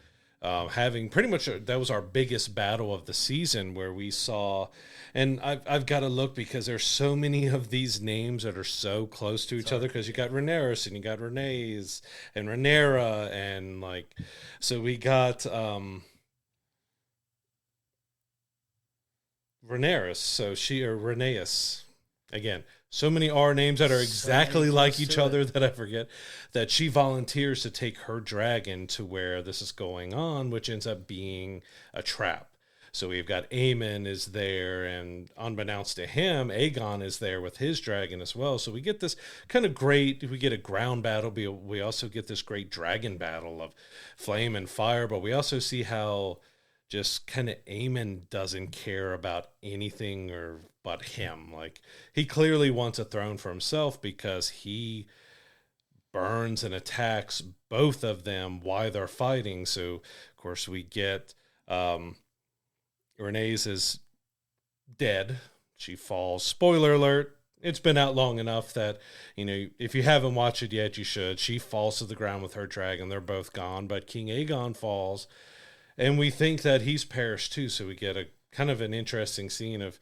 having pretty much, that was our biggest battle of the season, where we saw, and I've got to look because there's so many of these names that are so close to each other, because you got Rhaenyra and you got Rhaenys and Rhaenyra, and like, so we got Rhaenys. Again, so many R names that are exactly like each other that I forget, that she volunteers to take her dragon to where this is going on, which ends up being a trap. So we've got Aemon is there, and unbeknownst to him, Aegon is there with his dragon as well. So we get this kind of great, we get a ground battle, but we also get this great dragon battle of flame and fire, but we also see how just kind of Aemon doesn't care about anything but him. Like, he clearly wants a throne for himself because he burns and attacks both of them while they're fighting. So, of course, we get Rhaenys is dead. She falls. Spoiler alert. It's been out long enough that, if you haven't watched it yet, you should. She falls to the ground with her dragon. They're both gone, but King Aegon falls. And we think that he's perished too, so we get a kind of an interesting scene of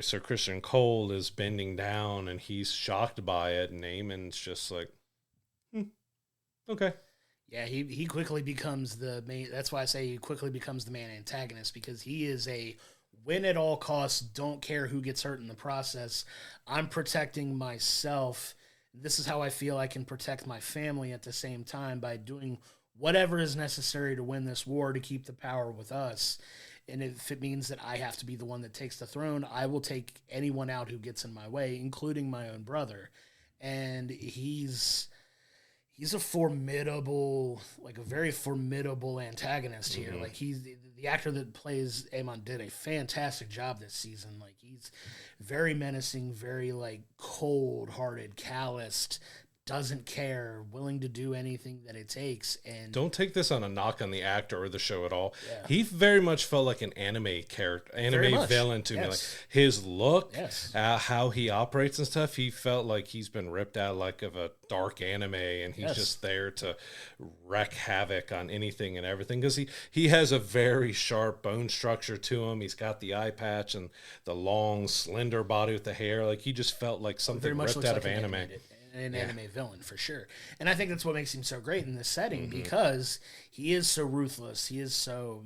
Sir Criston Cole is bending down, and he's shocked by it, and Aemon's just like, okay. Yeah, he quickly becomes the main. That's why I say he quickly becomes the main antagonist, because he is a win at all costs, don't care who gets hurt in the process. I'm protecting myself. This is how I feel I can protect my family at the same time, by doing whatever is necessary to win this war, to keep the power with us. And if it means that I have to be the one that takes the throne, I will take anyone out who gets in my way, including my own brother. And he's a formidable, like a very formidable antagonist here. Mm-hmm. Like, he's the actor that plays Aemon did a fantastic job this season. Like, he's very menacing, very like cold-hearted, calloused, doesn't care, willing to do anything that it takes. And don't take this on a knock on the actor or the show at all. Yeah. He very much felt like an anime character, anime villain to me. Like his look, how he operates and stuff. He felt like he's been ripped out like of a dark anime, and he's just there to wreak havoc on anything and everything. Because he has a very sharp bone structure to him. He's got the eye patch and the long, slender body with the hair. Like he just felt like something ripped out of anime. An anime villain for sure. And I think that's what makes him so great in this setting, because he is so ruthless. He is so,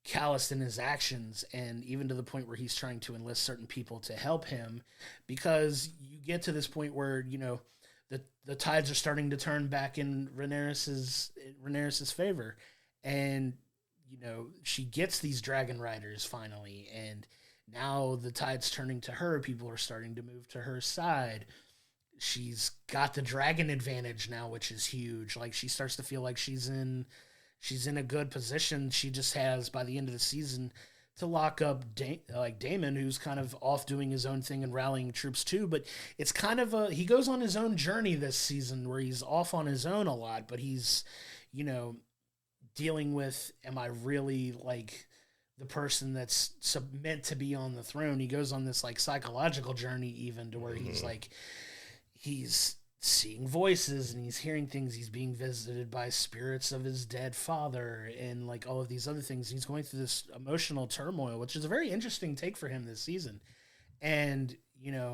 calloused in his actions, and even to the point where he's trying to enlist certain people to help him, because you get to this point where, the tides are starting to turn back in Rhaenyra's favor. And, she gets these dragon riders finally, and now the tide's turning to her. People are starting to move to her side. She's got the dragon advantage now, which is huge. Like, she starts to feel like she's in a good position. She just has, by the end of the season, to lock up Daemon, who's kind of off doing his own thing and rallying troops too. But it's kind of he goes on his own journey this season where he's off on his own a lot, but he's, dealing with, am I really like the person that's meant to be on the throne? He goes on this like psychological journey even to where he's like, he's seeing voices and he's hearing things. He's being visited by spirits of his dead father and like all of these other things. He's going through this emotional turmoil, which is a very interesting take for him this season. And, you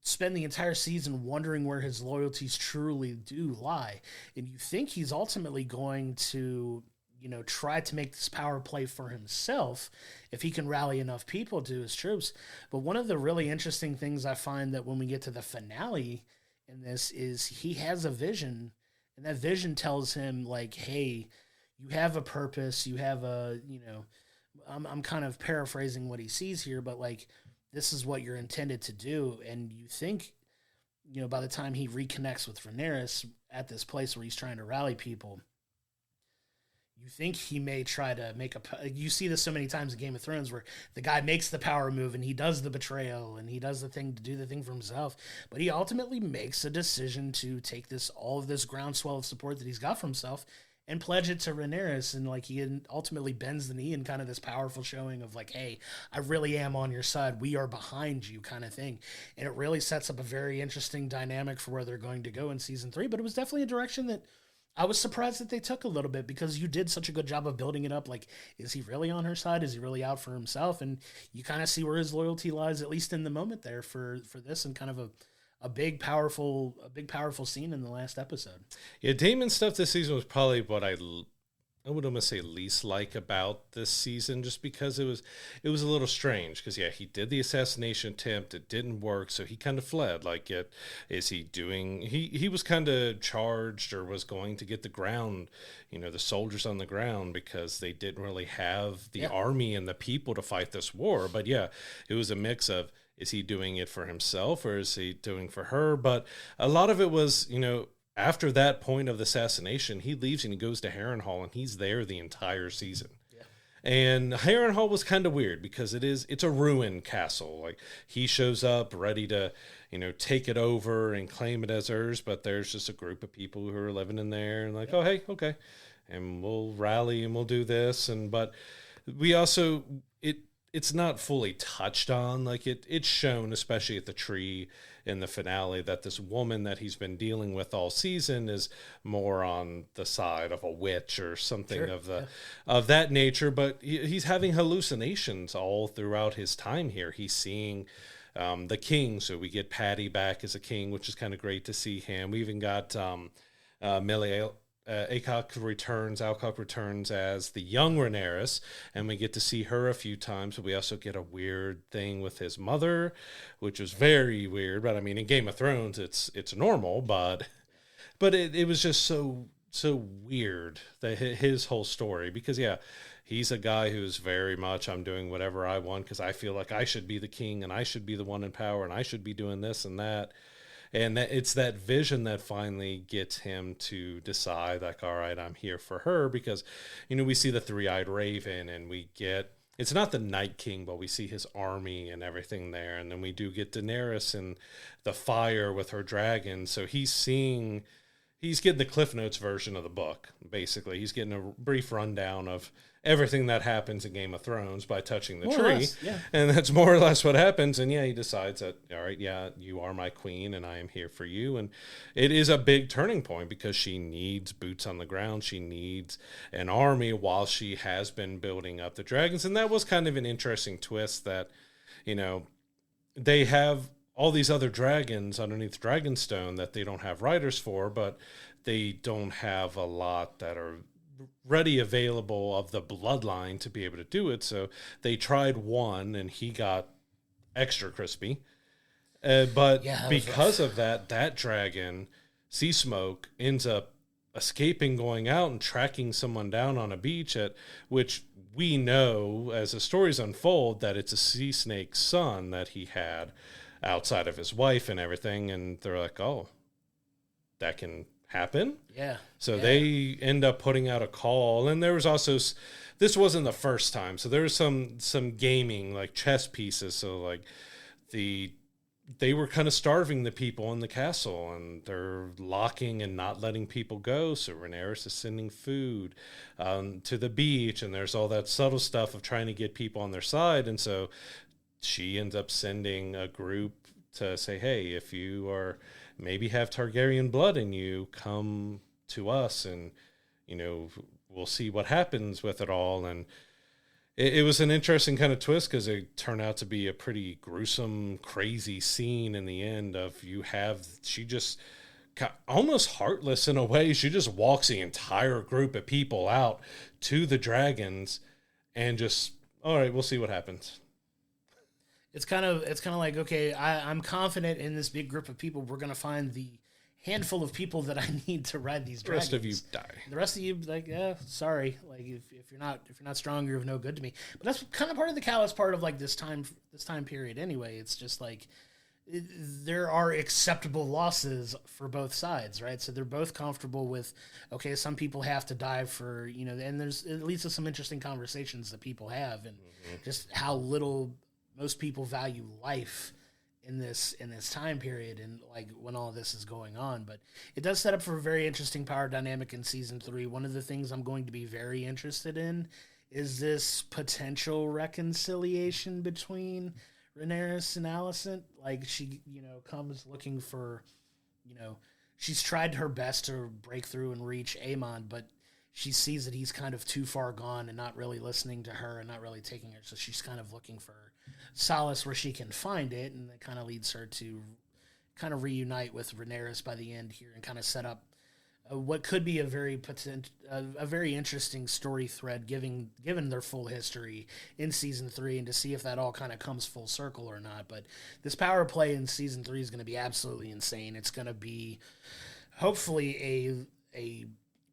spend the entire season wondering where his loyalties truly do lie. And you think he's ultimately going to, try to make this power play for himself if he can rally enough people to his troops. But one of the really interesting things I find that when we get to the finale in this is he has a vision, and that vision tells him like, hey, you have a purpose. You have a, I'm kind of paraphrasing what he sees here, but like, this is what you're intended to do. And you think, by the time he reconnects with Rhaenyra at this place where he's trying to rally people, you think he may try to make you see this so many times in Game of Thrones where the guy makes the power move and he does the betrayal and he does the thing to do the thing for himself. But he ultimately makes a decision to take all of this groundswell of support that he's got for himself and pledge it to Rhaenyra. And like, he ultimately bends the knee in kind of this powerful showing of like, hey, I really am on your side. We are behind you kind of thing. And it really sets up a very interesting dynamic for where they're going to go in season 3. But it was definitely a direction that I was surprised that they took a little bit, because you did such a good job of building it up. Like, is he really on her side? Is he really out for himself? And you kind of see where his loyalty lies, at least in the moment there for this, and kind of a big powerful scene in the last episode. Yeah, Damon's stuff this season was probably what I would almost say least like about this season, just because it was a little strange. Because he did the assassination attempt, it didn't work, so he kind of fled. Like, is he doing? He was kind of charged, or was going to get the ground, the soldiers on the ground, because they didn't really have the army and the people to fight this war. But it was a mix of, is he doing it for himself or is he doing for her? But a lot of it was, after that point of the assassination, he leaves and he goes to Harrenhal, and he's there the entire season. Yeah. And Harrenhal was kind of weird because it's a ruined castle. Like, he shows up ready to, take it over and claim it as hers, but there's just a group of people who are living in there and like, oh, hey, okay. And we'll rally and we'll do this. But we also, it's not fully touched on. Like, it's shown, especially at the tree in the finale, that this woman that he's been dealing with all season is more on the side of a witch or something of that nature. But he's having hallucinations all throughout his time here. He's seeing the king, so we get Patty back as a king, which is kind of great to see him. We even got Millie Alcock returns as the young Rhaenyra, and we get to see her a few times. But we also get a weird thing with his mother, which was very weird. But I mean, in Game of Thrones, it's normal, but it was just so weird, that his whole story, because he's a guy who's very much, I'm doing whatever I want because I feel like I should be the king and I should be the one in power and I should be doing this and that. And it's that vision that finally gets him to decide, like, all right, I'm here for her, because, we see the three-eyed raven, and we get it's not the Night King, but we see his army and everything there. And then we do get Daenerys in the fire with her dragon. So he's getting the Cliff Notes version of the book, basically. He's getting a brief rundown of everything that happens in Game of Thrones by touching the tree. Yeah. And that's more or less what happens. And yeah, he decides that, all right, yeah, you are my queen and I am here for you. And it is a big turning point because she needs boots on the ground. She needs an army while she has been building up the dragons. And that was kind of an interesting twist that, they have all these other dragons underneath Dragonstone that they don't have riders for, but they don't have a lot that are ready available of the bloodline to be able to do it. So they tried one and he got extra crispy. But because of that dragon, Sea Smoke, ends up escaping, going out and tracking someone down on a beach which we know as the stories unfold that it's a sea snake's son that he had outside of his wife and everything. And they're like, oh, that can happen. Yeah. So they end up putting out a call, and there was also, this wasn't the first time. So there was some gaming, like chess pieces. So like they were kind of starving the people in the castle, and they're locking and not letting people go. So Rhaenyra is sending food to the beach, and there's all that subtle stuff of trying to get people on their side. And so she ends up sending a group to say, hey, if you are maybe have Targaryen blood in you, come to us and, we'll see what happens with it all. And it was an interesting kind of twist because it turned out to be a pretty gruesome, crazy scene in the end of she just almost heartless in a way. She just walks the entire group of people out to the dragons and just, all right, we'll see what happens. It's kind of like, okay, I'm confident in this big group of people. We're going to find the handful of people that I need to ride these dragons. The rest of you die. The rest of you, like, sorry. Like, if you're not strong, you're of no good to me. But that's kind of part of the callous part of like this time period. Anyway, it's just like there are acceptable losses for both sides, right? So they're both comfortable with, okay, some people have to die for, and it leads to some interesting conversations that people have, and just how little most people value life in this time period and like when all of this is going on. But it does set up for a very interesting power dynamic in season 3. One of the things I'm going to be very interested in is this potential reconciliation between Rhaenyra and Alicent. Like she, comes looking for, she's tried her best to break through and reach Aemon, but she sees that he's kind of too far gone and not really listening to her and not really taking her. So she's kind of looking for solace where she can find it. And that kind of leads her to kind of reunite with Rhaenyra by the end here and kind of set up what could be a very interesting story thread given their full history in season 3, and to see if that all kind of comes full circle or not. But this power play in season 3 is going to be absolutely insane. It's going to be hopefully a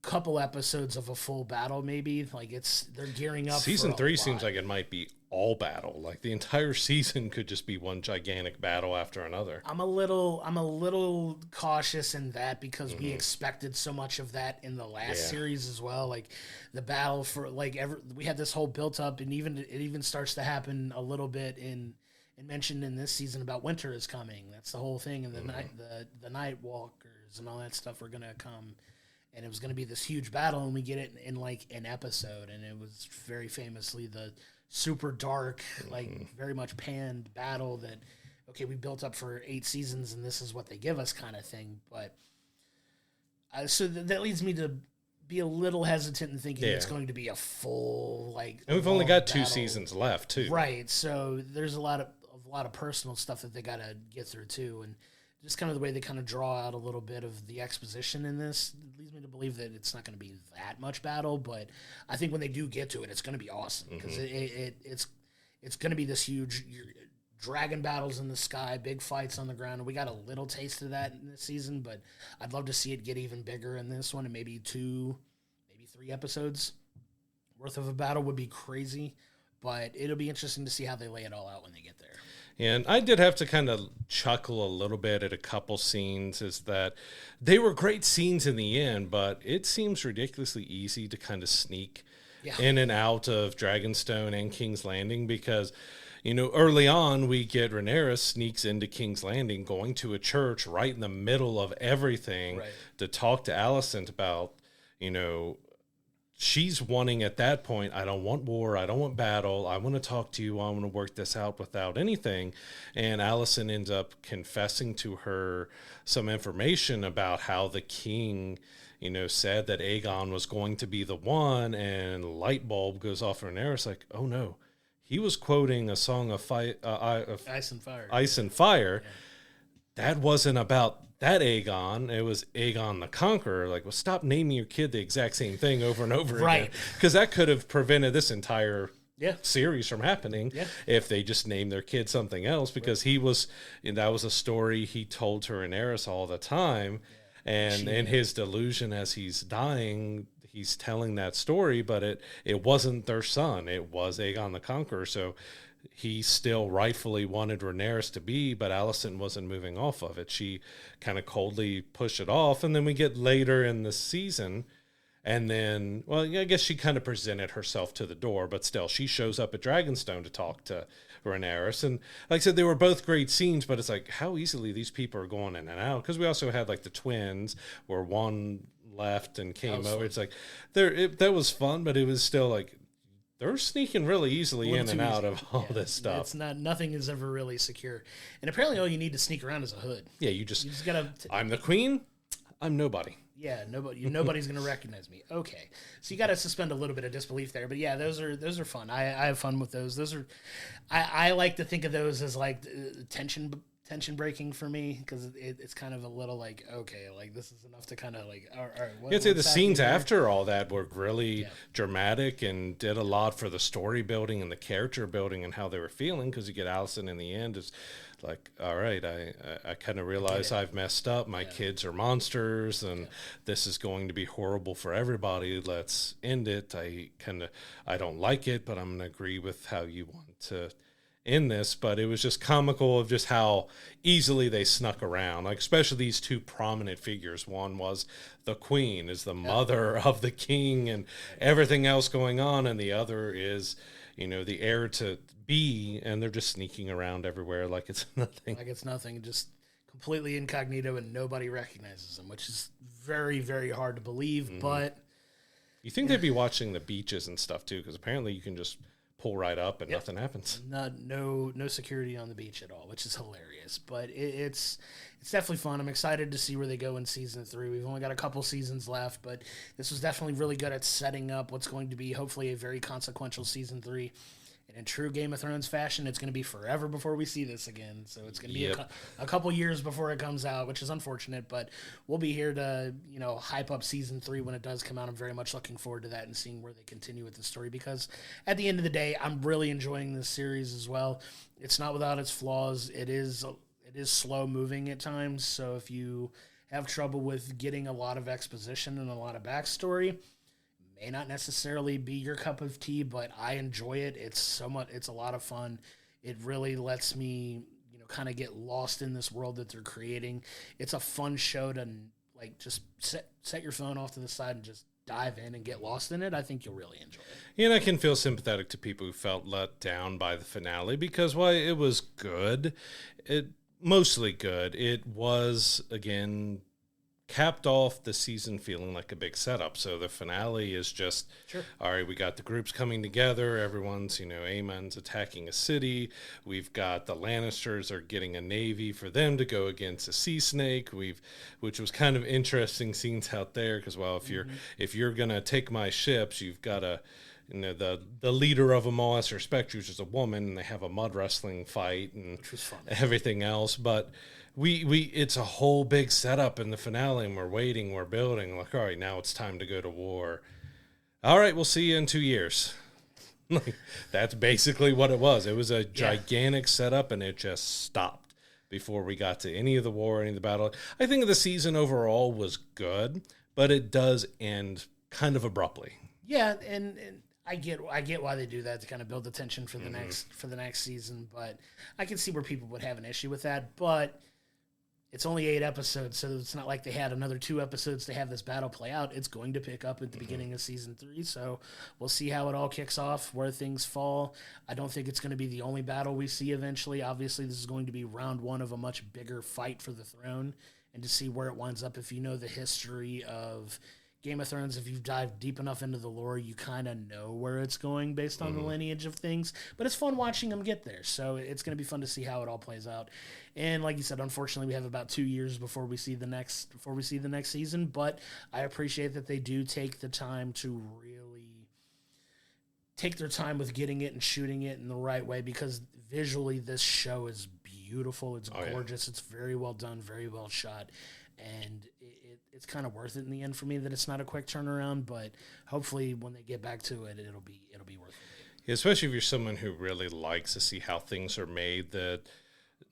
couple episodes of a full battle, maybe. Like they're gearing up. Season 3 seems like it might be all battle. Like the entire season could just be one gigantic battle after another. I'm a little cautious in that because we expected so much of that in the last series as well. Like the battle for we had this whole built up, and it even starts to happen a little bit in mentioned in this season about winter is coming. That's the whole thing, and the night walkers and all that stuff are gonna come. And it was going to be this huge battle, and we get it in like an episode, and it was very famously the super dark, like very much panned battle that, okay, we built up for 8 seasons, and this is what they give us kind of thing. But so that leads me to be a little hesitant in thinking it's going to be a full and we've only got 2 seasons left too, right? So there's a lot of personal stuff that they got to get through too, and just kind of the way they kind of draw out a little bit of the exposition in this leads me to believe that it's not going to be that much battle, but I think when they do get to it, it's going to be awesome because it's going to be this huge dragon battles in the sky, big fights on the ground. And we got a little taste of that in this season, but I'd love to see it get even bigger in this one, and maybe 2, maybe 3 episodes worth of a battle would be crazy, but it'll be interesting to see how they lay it all out when they get there. And I did have to kind of chuckle a little bit at a couple scenes, is that they were great scenes in the end, but it seems ridiculously easy to kind of sneak in and out of Dragonstone and King's Landing, because early on we get Rhaenyra sneaks into King's Landing, going to a church right in the middle of everything to talk to Alicent about, she's wanting at that point, I don't want war, I don't want battle, I want to talk to you, I want to work this out without anything. And Alicent ends up confessing to her some information about how the king, said that Aegon was going to be the one, and light bulb goes off. And Rhaenyra's like, oh no, he was quoting a song of Ice and Fire. Ice and Fire. Yeah. That wasn't about that Aegon. It was Aegon the Conqueror. Like, well, stop naming your kid the exact same thing over and over again. Because that could have prevented this entire series from happening if they just named their kid something else, because he was, that was a story he told to Rhaenyra all the time. And in his delusion as he's dying, he's telling that story, but it wasn't their son. It was Aegon the Conqueror. So he still rightfully wanted Rhaenyra to be, but Alicent wasn't moving off of it. She kind of coldly pushed it off. And then we get later in the season, and then, well, I guess she kind of presented herself to the door, but still, she shows up at Dragonstone to talk to Rhaenyra. And like I said, they were both great scenes, but it's like how easily these people are going in and out. Because we also had like the twins where one left and came over. It's like that was fun, but it was still like they're sneaking really easily in and out of all this stuff. It's nothing is ever really secure. And apparently all you need to sneak around is a hood. Yeah, you just gotta I'm the queen, I'm nobody. Yeah, nobody's going to recognize me. Okay. So you got to suspend a little bit of disbelief there. But yeah, those are fun. I have fun with those. Those are, I like to think of those as like tension breaking for me, because it's kind of a little like, okay, like this is enough to kind of like, all right. I'd say the scenes after all that were really dramatic and did a lot for the story building and the character building and how they were feeling, because you get Alicent in the end is like, all right, I kind of realize I've messed up. My kids are monsters, and this is going to be horrible for everybody. Let's end it. I don't like it, but I'm going to agree with how you want to end this. But it was just comical of just how easily they snuck around, like especially these two prominent figures. One was the queen, is the mother of the king and everything else going on, and the other is, the heir to be, and they're just sneaking around everywhere like it's nothing. Like it's nothing, just completely incognito, and nobody recognizes them, which is very, very hard to believe. But you think they'd be watching the beaches and stuff too, because apparently you can just pull right up and nothing happens. No security on the beach at all, which is hilarious. But it's definitely fun. I'm excited to see where they go in season 3. We've only got a couple seasons left, but this was definitely really good at setting up what's going to be hopefully a very consequential season 3. And in true Game of Thrones fashion, it's going to be forever before we see this again. So it's going to be a couple years before it comes out, which is unfortunate. But we'll be here to, hype up season 3 when it does come out. I'm very much looking forward to that and seeing where they continue with the story, because at the end of the day, I'm really enjoying this series as well. It's not without its flaws. It is slow moving at times. So if you have trouble with getting a lot of exposition and a lot of backstory, may not necessarily be your cup of tea, but I enjoy it. It's a lot of fun. It really lets me, kind of get lost in this world that they're creating. It's a fun show to like just set your phone off to the side and just dive in and get lost in it. I think you'll really enjoy it. And I can feel sympathetic to people who felt let down by the finale, because while it was good, mostly good, it was, again, capped off the season feeling like a big setup. So the finale is just, all right, we got the groups coming together. Everyone's, Aemon's attacking a city. We've got the Lannisters are getting a navy for them to go against a sea snake. Which was kind of interesting scenes out there, because, well, if you're going to take my ships, you've got to, the leader of them all has to respect you, which is a woman, and they have a mud wrestling fight and everything else. But it's a whole big setup in the finale, and we're waiting, we're building, like, all right, now it's time to go to war. All right, we'll see you in 2 years. Like, that's basically what it was. It was a gigantic setup, and it just stopped before we got to any of the war, any of the battle. I think the season overall was good, but it does end kind of abruptly. Yeah, and I get why they do that, to kind of build the tension for the next season, but I can see where people would have an issue with that. But it's only 8 episodes, so it's not like they had another 2 episodes to have this battle play out. It's going to pick up at the beginning of season 3, so we'll see how it all kicks off, where things fall. I don't think it's going to be the only battle we see eventually. Obviously, this is going to be round 1 of a much bigger fight for the throne, and to see where it winds up. If you know the history of Game of Thrones, if you've dived deep enough into the lore, you kind of know where it's going based on the lineage of things. But it's fun watching them get there, so it's going to be fun to see how it all plays out. And like you said, unfortunately, we have about 2 years before we see the next season. But I appreciate that they do take the time to really take their time with getting it and shooting it in the right way, because visually this show is beautiful. It's gorgeous. It's very well done, very well shot, and it's kind of worth it in the end for me that it's not a quick turnaround. But hopefully, when they get back to it, it'll be worth it. Yeah, especially if you're someone who really likes to see how things are made. That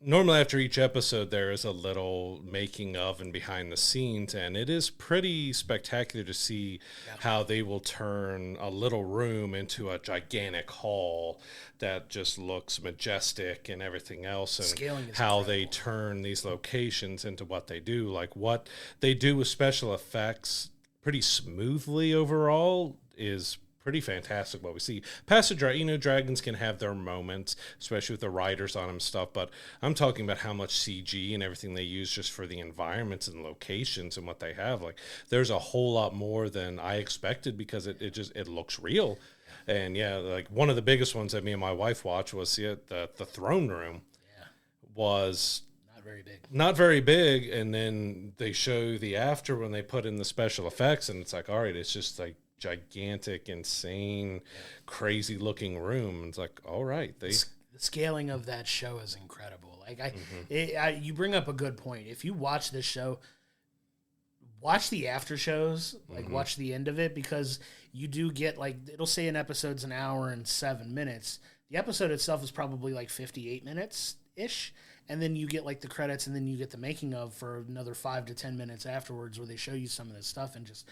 normally after each episode there is a little making of and behind the scenes, and it is pretty spectacular to see how they will turn a little room into a gigantic hall that just looks majestic and everything else, and how incredible. They turn these locations into what they do. Like what they do with special effects pretty smoothly overall is pretty fantastic what we see. Past the dragons can have their moments, especially with the riders on them and stuff, but I'm talking about how much CG and everything they use just for the environments and locations and what they have. Like, there's a whole lot more than I expected, because it looks real. And yeah, like one of the biggest ones that me and my wife watched was the throne room. Was not very big, and then they show the after when they put in the special effects, and it's like, all right, it's just like gigantic, insane, crazy looking room. It's like, all right, the scaling of that show is incredible. Like you bring up a good point. If you watch this show, watch the after shows, like watch the end of it, because you do get, like, it'll say an episode's an hour and 7 minutes. The episode itself is probably like 58 minutes ish. And then you get like the credits, and then you get the making of for another 5 to 10 minutes afterwards, where they show you some of this stuff. And just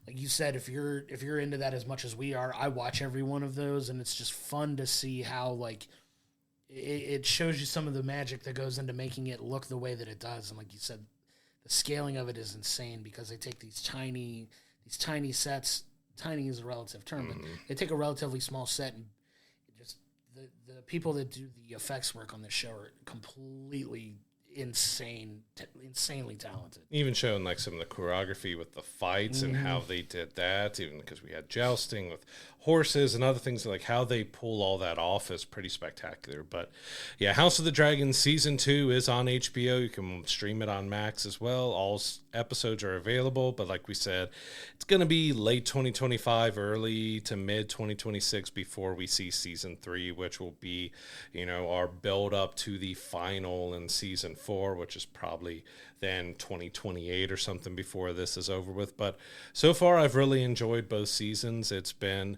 like you said, if you're into that as much as we are, I watch every one of those, and it's just fun to see how, like, it shows you some of the magic that goes into making it look the way that it does. And like you said, the scaling of it is insane, because they take these tiny sets. Tiny is a relative term, but they take a relatively small set, and just the people that do the effects work on this show are completely insanely talented. Even showing like some of the choreography with the fights and how they did that, even because we had jousting with horses and other things, like how they pull all that off is pretty spectacular. But yeah, House of the Dragon season 2 is on HBO. You can stream it on Max as well. All episodes are available, but like we said, it's going to be late 2025, early to mid 2026 before we see season 3, which will be, our build up to the final in season 4, which is probably then 2028 or something before this is over with. But so far, I've really enjoyed both seasons. It's been,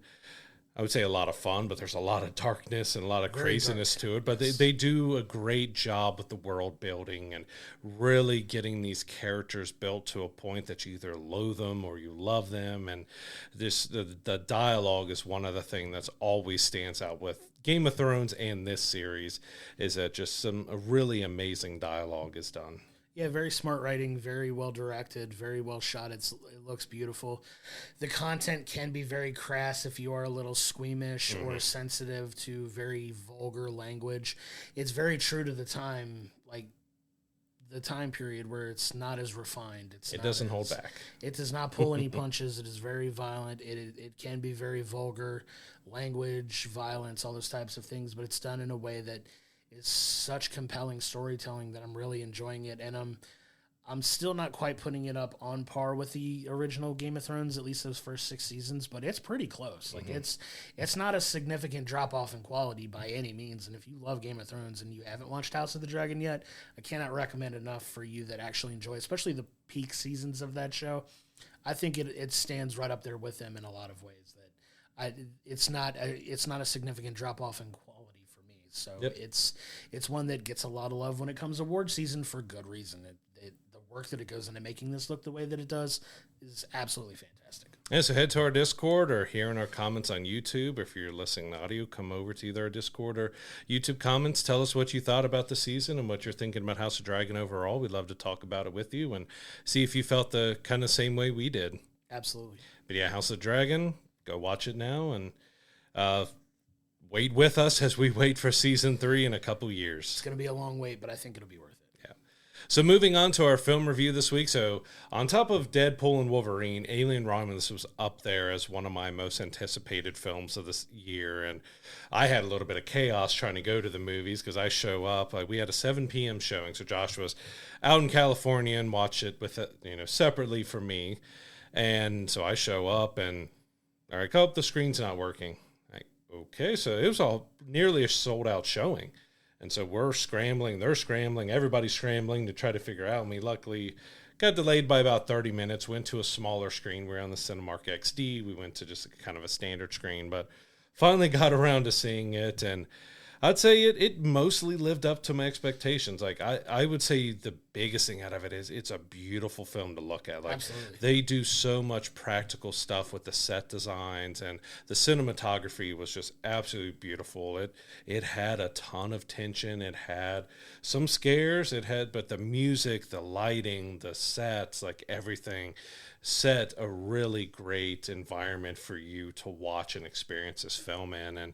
I would say, a lot of fun, but there's a lot of darkness and a lot of craziness to it. But they do a great job with the world building and really getting these characters built to a point that you either loathe them or you love them. And the dialogue is one other thing that's always stands out with Game of Thrones and this series, is that just a really amazing dialogue is done. Yeah, very smart writing, very well directed, very well shot. It looks beautiful. The content can be very crass if you are a little squeamish or sensitive to very vulgar language. It's very true to the time, like the time period where it's not as refined. It doesn't hold back. It does not pull any punches. It is very violent. It can be very vulgar, language, violence, all those types of things, but it's done in a way that is such compelling storytelling that I'm really enjoying it. And I'm still not quite putting it up on par with the original Game of Thrones, at least those first 6 seasons, but it's pretty close. Like it's not a significant drop off in quality by any means. And if you love Game of Thrones and you haven't watched House of the Dragon yet, I cannot recommend enough for you that actually enjoy, especially the peak seasons of that show. I think it stands right up there with them in a lot of ways. That it's not a significant drop off in quality. So it's one that gets a lot of love when it comes to award season, for good reason. The work that it goes into making this look the way that it does is absolutely fantastic. Yeah, so head to our Discord or here in our comments on YouTube. If you're listening to audio, come over to either our Discord or YouTube comments. Tell us what you thought about the season and what you're thinking about House of Dragon overall. We'd love to talk about it with you and see if you felt the kind of same way we did. Absolutely. But yeah, House of Dragon, go watch it now and wait with us as we wait for season 3 in a couple years. It's going to be a long wait, but I think it'll be worth it. So moving on to our film review this week. So on top of Deadpool and Wolverine, Alien Romulus was up there as one of my most anticipated films of this year. And I had a little bit of chaos trying to go to the movies because I show up. We had a 7 p.m. showing. So Josh was out in California and watched it with separately from me. And so I show up and, all right, the screen's not working. Okay, so it was all nearly a sold-out showing. And so we're scrambling, they're scrambling, everybody's scrambling to try to figure out. And we luckily got delayed by about 30 minutes, went to a smaller screen. We were on the Cinemark XD. We went to just kind of a standard screen, but finally got around to seeing it. And I'd say it mostly lived up to my expectations. Like I would say the biggest thing out of it is it's a beautiful film to look at. Like Absolutely. They do so much practical stuff with the set designs, and the cinematography was just absolutely beautiful. It had a ton of tension. It had some scares. But the music, the lighting, the sets, like everything set a really great environment for you to watch and experience this film in. And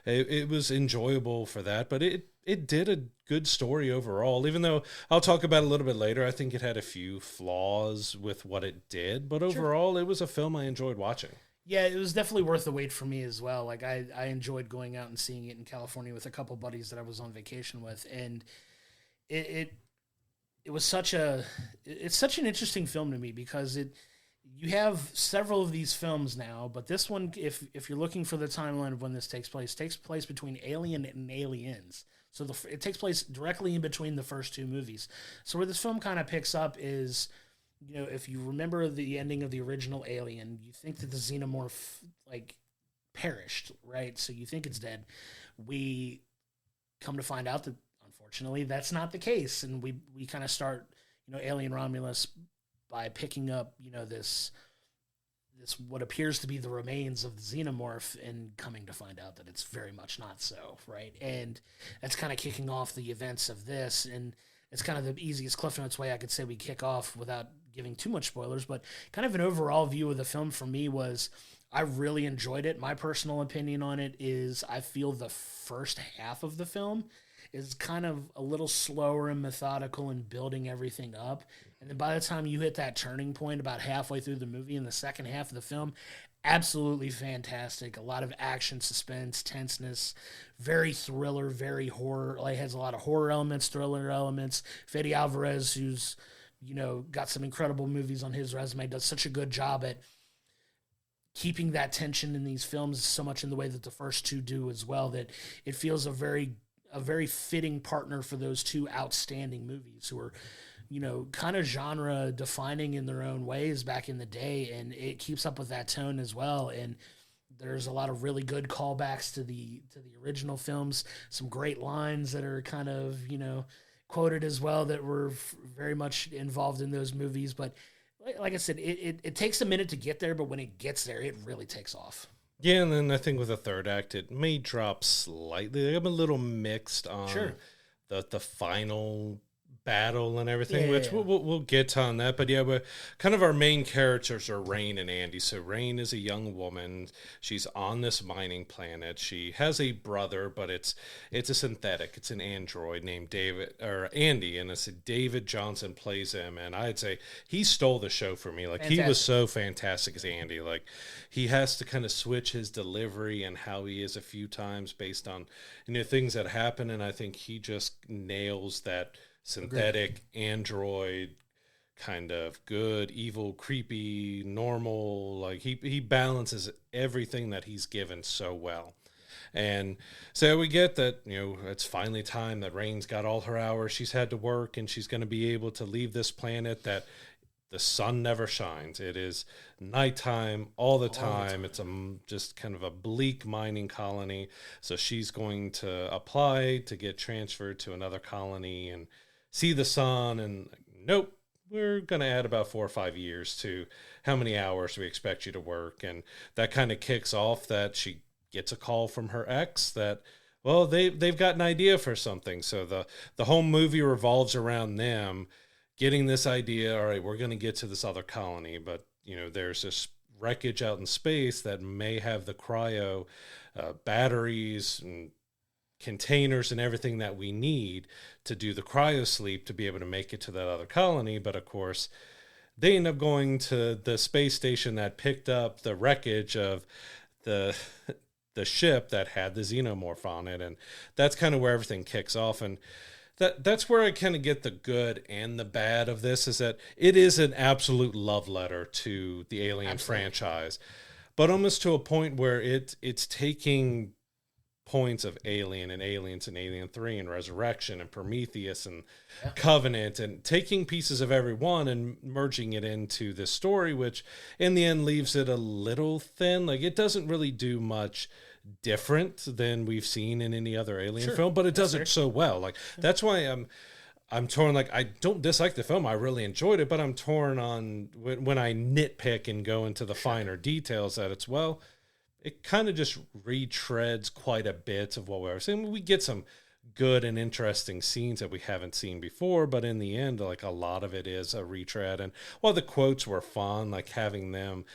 it was enjoyable for that, but it did a good story overall, even though I'll talk about it a little bit later. I think it had a few flaws with what it did, but overall it was a film I enjoyed watching. Yeah, it was definitely worth the wait for me as well. Like I enjoyed going out and seeing it in California with a couple buddies that I was on vacation with, and it was such an interesting film to me because you have several of these films now, but this one, if you're looking for the timeline of when this takes place between Alien and Aliens. So it takes place directly in between the first 2 movies. So where this film kind of picks up is, if you remember the ending of the original Alien, you think that the xenomorph perished, right? So you think it's dead. We come to find out that unfortunately that's not the case, and we kind of start Alien Romulus by picking up, this what appears to be the remains of the xenomorph and coming to find out that it's very much not so, right? And that's kind of kicking off the events of this, and it's kind of the easiest Cliff Notes way I could say we kick off without giving too much spoilers, but kind of an overall view of the film for me was I really enjoyed it. My personal opinion on it is I feel the first half of the film is kind of a little slower and methodical in building everything up. And then by the time you hit that turning point about halfway through the movie in the second half of the film, absolutely fantastic. A lot of action, suspense, tenseness, very thriller, very horror. Like has a lot of horror elements, thriller elements. Fede Alvarez, who's, got some incredible movies on his resume, does such a good job at keeping that tension in these films so much in the way that the first 2 do as well, that it feels a very fitting partner for those 2 outstanding movies who are, kind of genre defining in their own ways back in the day. And it keeps up with that tone as well. And there's a lot of really good callbacks to the original films, some great lines that are kind of, quoted as well that were very much involved in those movies. But like I said, it takes a minute to get there, but when it gets there, it really takes off. Yeah, and then I think with the third act, it may drop slightly. I'm a little mixed on the final battle and everything, which we'll get on that. But yeah, but kind of our main characters are Rain and Andy. So Rain is a young woman. She's on this mining planet. She has a brother, but it's a synthetic. It's an android named Andy, and it's David Johnson plays him. And I'd say he stole the show for me. Like Fantastic. He was so fantastic as Andy. Like he has to kind of switch his delivery and how he is a few times based on things that happen, and I think he just nails that synthetic android kind of good, evil, creepy, normal. Like he balances everything that he's given so well. And so we get that, it's finally time that Rain's got all her hours she's had to work, and she's going to be able to leave this planet that the sun never shines. It is nighttime all the time. It's just kind of a bleak mining colony. So she's going to apply to get transferred to another colony and see the sun, and nope, we're going to add about 4 or 5 years to how many hours we expect you to work. And that kind of kicks off that she gets a call from her ex that, well, they've got an idea for something. So the whole movie revolves around them getting this idea. All right, we're going to get to this other colony, but there's this wreckage out in space that may have the cryo batteries and containers and everything that we need to do the cryo sleep to be able to make it to that other colony. But of course, they end up going to the space station that picked up the wreckage of the ship that had the xenomorph on it, and that's kind of where everything kicks off. And that's where I kind of get the good and the bad of this, is that it is an absolute love letter to the Alien franchise, but almost to a point where it's taking points of Alien and Aliens and Alien 3 and Resurrection and Prometheus and Covenant, and taking pieces of every one and merging it into this story, which in the end leaves it a little thin. Like, it doesn't really do much different than we've seen in any other Alien film, but it does it so well. Like, that's why I'm torn. Like, I don't dislike the film. I really enjoyed it, but I'm torn on when I nitpick and go into the finer details that it kind of just retreads quite a bit of what we were saying. We get some good and interesting scenes that we haven't seen before, but in the end, like, a lot of it is a retread. And while the quotes were fun, like having them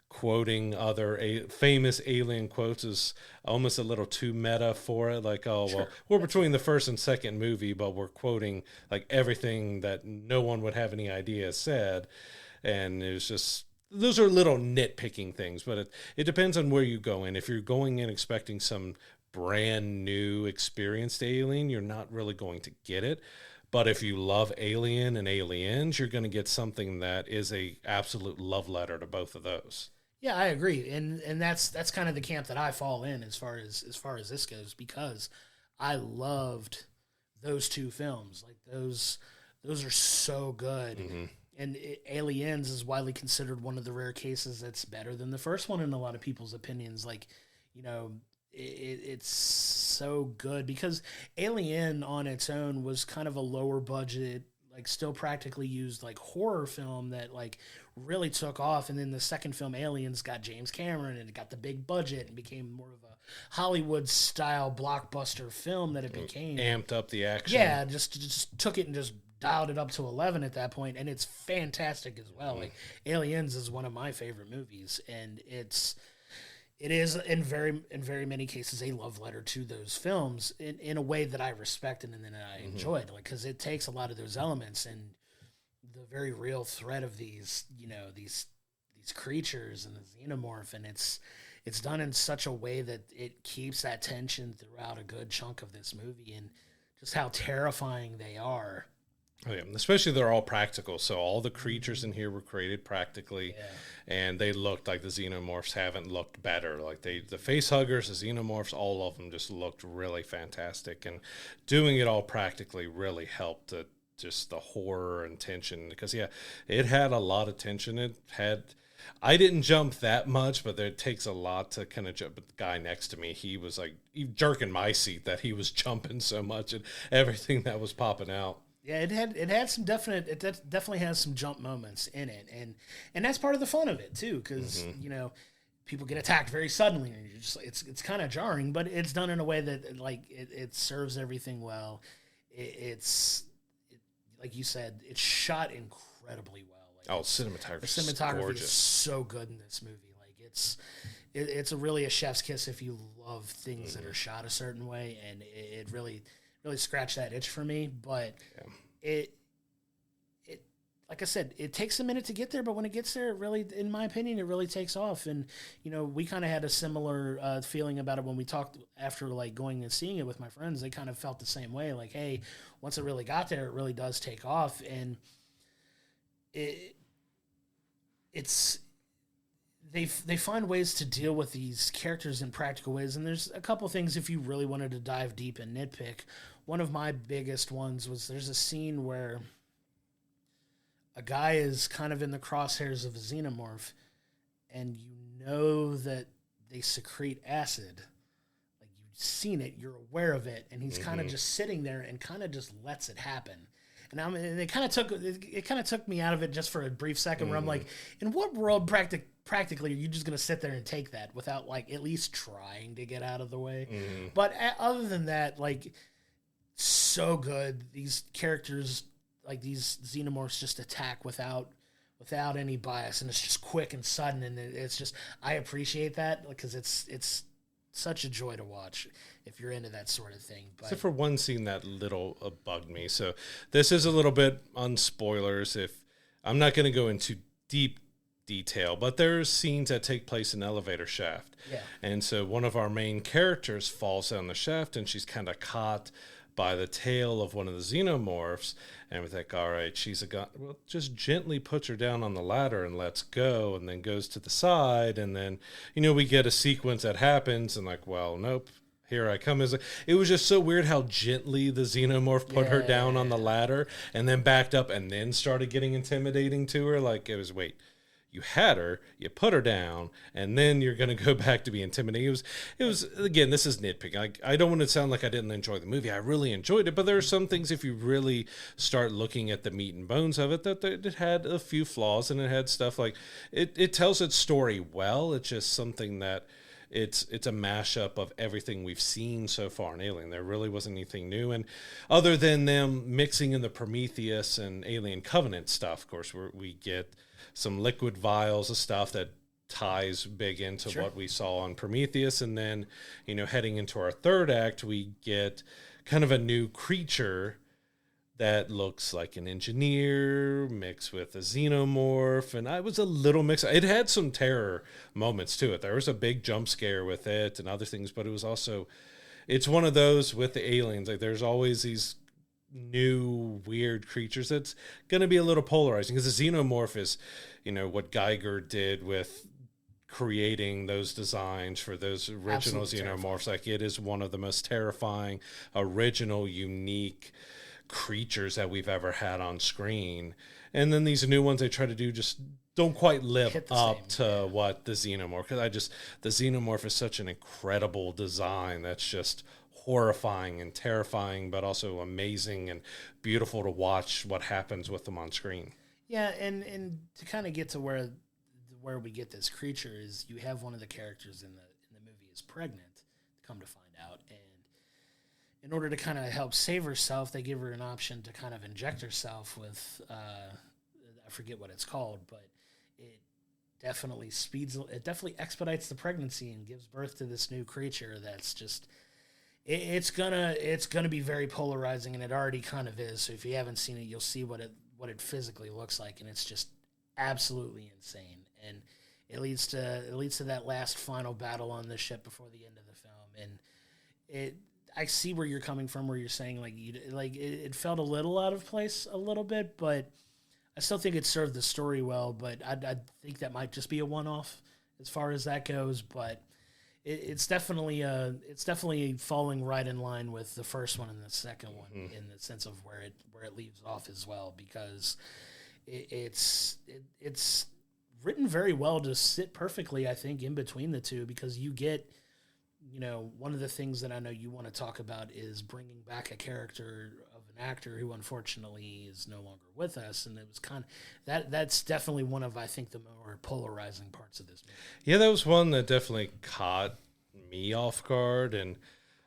quoting other famous Alien quotes is almost a little too meta for it. Like, well, we're between the first and second movie, but we're quoting like everything that no one would have any idea said. And it was just, those are little nitpicking things, but it depends on where you go in. If you're going in expecting some brand new experienced Alien, you're not really going to get it. But if you love Alien and Aliens, you're going to get something that is a absolute love letter to both of those. Yeah, I agree, and that's kind of the camp that I fall in as far as this goes, because I loved those two films. Like, those are so good. Mm-hmm. And Aliens is widely considered one of the rare cases that's better than the first one in a lot of people's opinions. Like, it's so good because Alien on its own was kind of a lower budget, like, still practically used, like, horror film that, like, really took off. And then the second film, Aliens, got James Cameron, and it got the big budget and became more of a Hollywood-style blockbuster film that it became. Amped up the action. Yeah, just took it and just dialed it up to 11 at that point, and it's fantastic as well. Like, Aliens is one of my favorite movies, and it is in very many cases a love letter to those films in a way that I respect and that I enjoyed, like, because it takes a lot of those elements and the very real threat of these creatures and the xenomorph, and it's done in such a way that it keeps that tension throughout a good chunk of this movie, and just how terrifying they are. Oh, yeah. Especially they're all practical, so all the creatures in here were created practically, and they looked like the xenomorphs haven't looked better. Like, the face huggers, the xenomorphs, all of them just looked really fantastic, and doing it all practically really helped just the horror and tension, because it had a lot of tension. I didn't jump that much, but it takes a lot to kind of jump. But the guy next to me, he was like jerking my seat that he was jumping so much and everything that was popping out. Yeah, it had some definitely has some jump moments in it, and that's part of the fun of it too, because people get attacked very suddenly, and you're just, it's kind of jarring, but it's done in a way that, like, it serves everything well. It's like you said, it's shot incredibly well. Like, cinematography! The cinematography gorgeous. Is so good in this movie. Like, it's really a chef's kiss if you love things that are shot a certain way, and it really scratched that itch for me. But it like I said, it takes a minute to get there, but when it gets there, it really, in my opinion, it really takes off. And we kind of had a similar feeling about it when we talked after, like, going and seeing it with my friends. They kind of felt the same way. Like, hey, once it really got there, it really does take off, and it's. They find ways to deal with these characters in practical ways, and there's a couple things if you really wanted to dive deep and nitpick. One of my biggest ones was there's a scene where a guy is kind of in the crosshairs of a xenomorph, and that they secrete acid. Like, you've seen it, you're aware of it, and he's kind of just sitting there and kind of just lets it happen. And it kind of took me out of it just for a brief second, where I'm like, in what world practically are you just going to sit there and take that without like at least trying to get out of the way? But other than that, like, so good. These characters, like these xenomorphs, just attack without any bias, and it's just quick and sudden, and it's just, I appreciate that because it's such a joy to watch if you're into that sort of thing. But except for one scene that little bugged me. So this is a little bit on spoilers. If I'm not going to go into deep detail, but there's scenes that take place in an elevator shaft. Yeah. And so one of our main characters falls down the shaft, and she's kind of caught by the tail of one of the xenomorphs, and we think, all right, she's a gun. Well, just gently puts her down on the ladder and lets go, and then goes to the side, and then, we get a sequence that happens, and like, well, nope, here I come. It was just so weird how gently the xenomorph put her down on the ladder, and then backed up, and then started getting intimidating to her. Like, it was, wait, you had her, you put her down, and then you're going to go back to be intimidating. It was again, this is nitpicking. I don't want to sound like I didn't enjoy the movie. I really enjoyed it, but there are some things, if you really start looking at the meat and bones of it, that it had a few flaws, and it had stuff like, it tells its story well. It's just something that it's a mashup of everything we've seen so far in Alien. There really wasn't anything new, and other than them mixing in the Prometheus and Alien Covenant stuff, of course, we get some liquid vials of stuff that ties big into what we saw on Prometheus. And then, heading into our third act, we get kind of a new creature that looks like an engineer mixed with a xenomorph. And I was a little mixed. It had some terror moments to it. There was a big jump scare with it and other things, but it was also, it's one of those with the aliens. Like, there's always these new weird creatures that's going to be a little polarizing, because the xenomorph is, what Geiger did with creating those designs for those original xenomorphs. Like, it is one of the most terrifying, original, unique creatures that we've ever had on screen. And then these new ones they try to do just don't quite live up to what the xenomorph, because the xenomorph is such an incredible design that's just horrifying and terrifying, but also amazing and beautiful to watch what happens with them on screen. Yeah, and to kind of get to where we get this creature is, you have one of the characters in the movie is pregnant, come to find out, and in order to kind of help save herself, they give her an option to kind of inject herself with I forget what it's called, but it definitely expedites the pregnancy and gives birth to this new creature that's just, it's gonna be very polarizing, and it already kind of is. So if you haven't seen it, you'll see what it physically looks like, and it's just absolutely insane. And it leads to that last final battle on the ship before the end of the film. And I see where you're coming from, where you're saying it felt a little out of place a little bit, but I still think it served the story well. But I think that might just be a one-off as far as that goes. But it's definitely falling right in line with the first one and the second one, in the sense of where it leaves off as well, because it's written very well to sit perfectly, I think, in between the two, because you get, one of the things that I know you want to talk about is bringing back a character of an actor who unfortunately is no longer with us, and it was kind of that's definitely one of, I think, the more polarizing parts of this movie. Yeah, that was one that definitely caught me off guard, and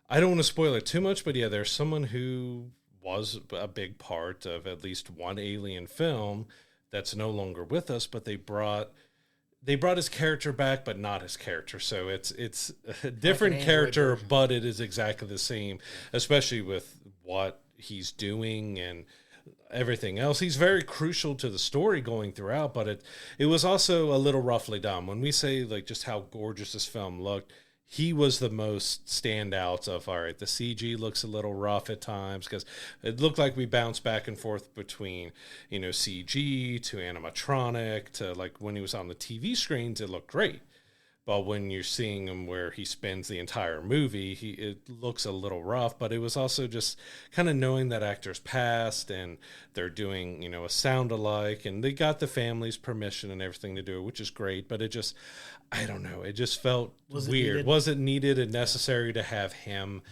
I don't want to spoil it too much, but yeah, there's someone who was a big part of at least one Alien film that's no longer with us, but they brought his character back, but not his character. So it's a different character, but it is exactly the same, especially with what he's doing and everything else. He's very crucial to the story going throughout, but it was also a little roughly done. When we say like just how gorgeous this film looked, he was the most standout of, all right, the CG looks a little rough at times, because it looked like we bounced back and forth between, CG to animatronic to, like, when he was on the TV screens, it looked great. But when you're seeing him where he spends the entire movie, it looks a little rough. But it was also just kind of knowing that actors passed and they're doing, a sound alike, and they got the family's permission and everything to do it, which is great. But it just, I don't know, it just felt weird. Was it needed and necessary to have him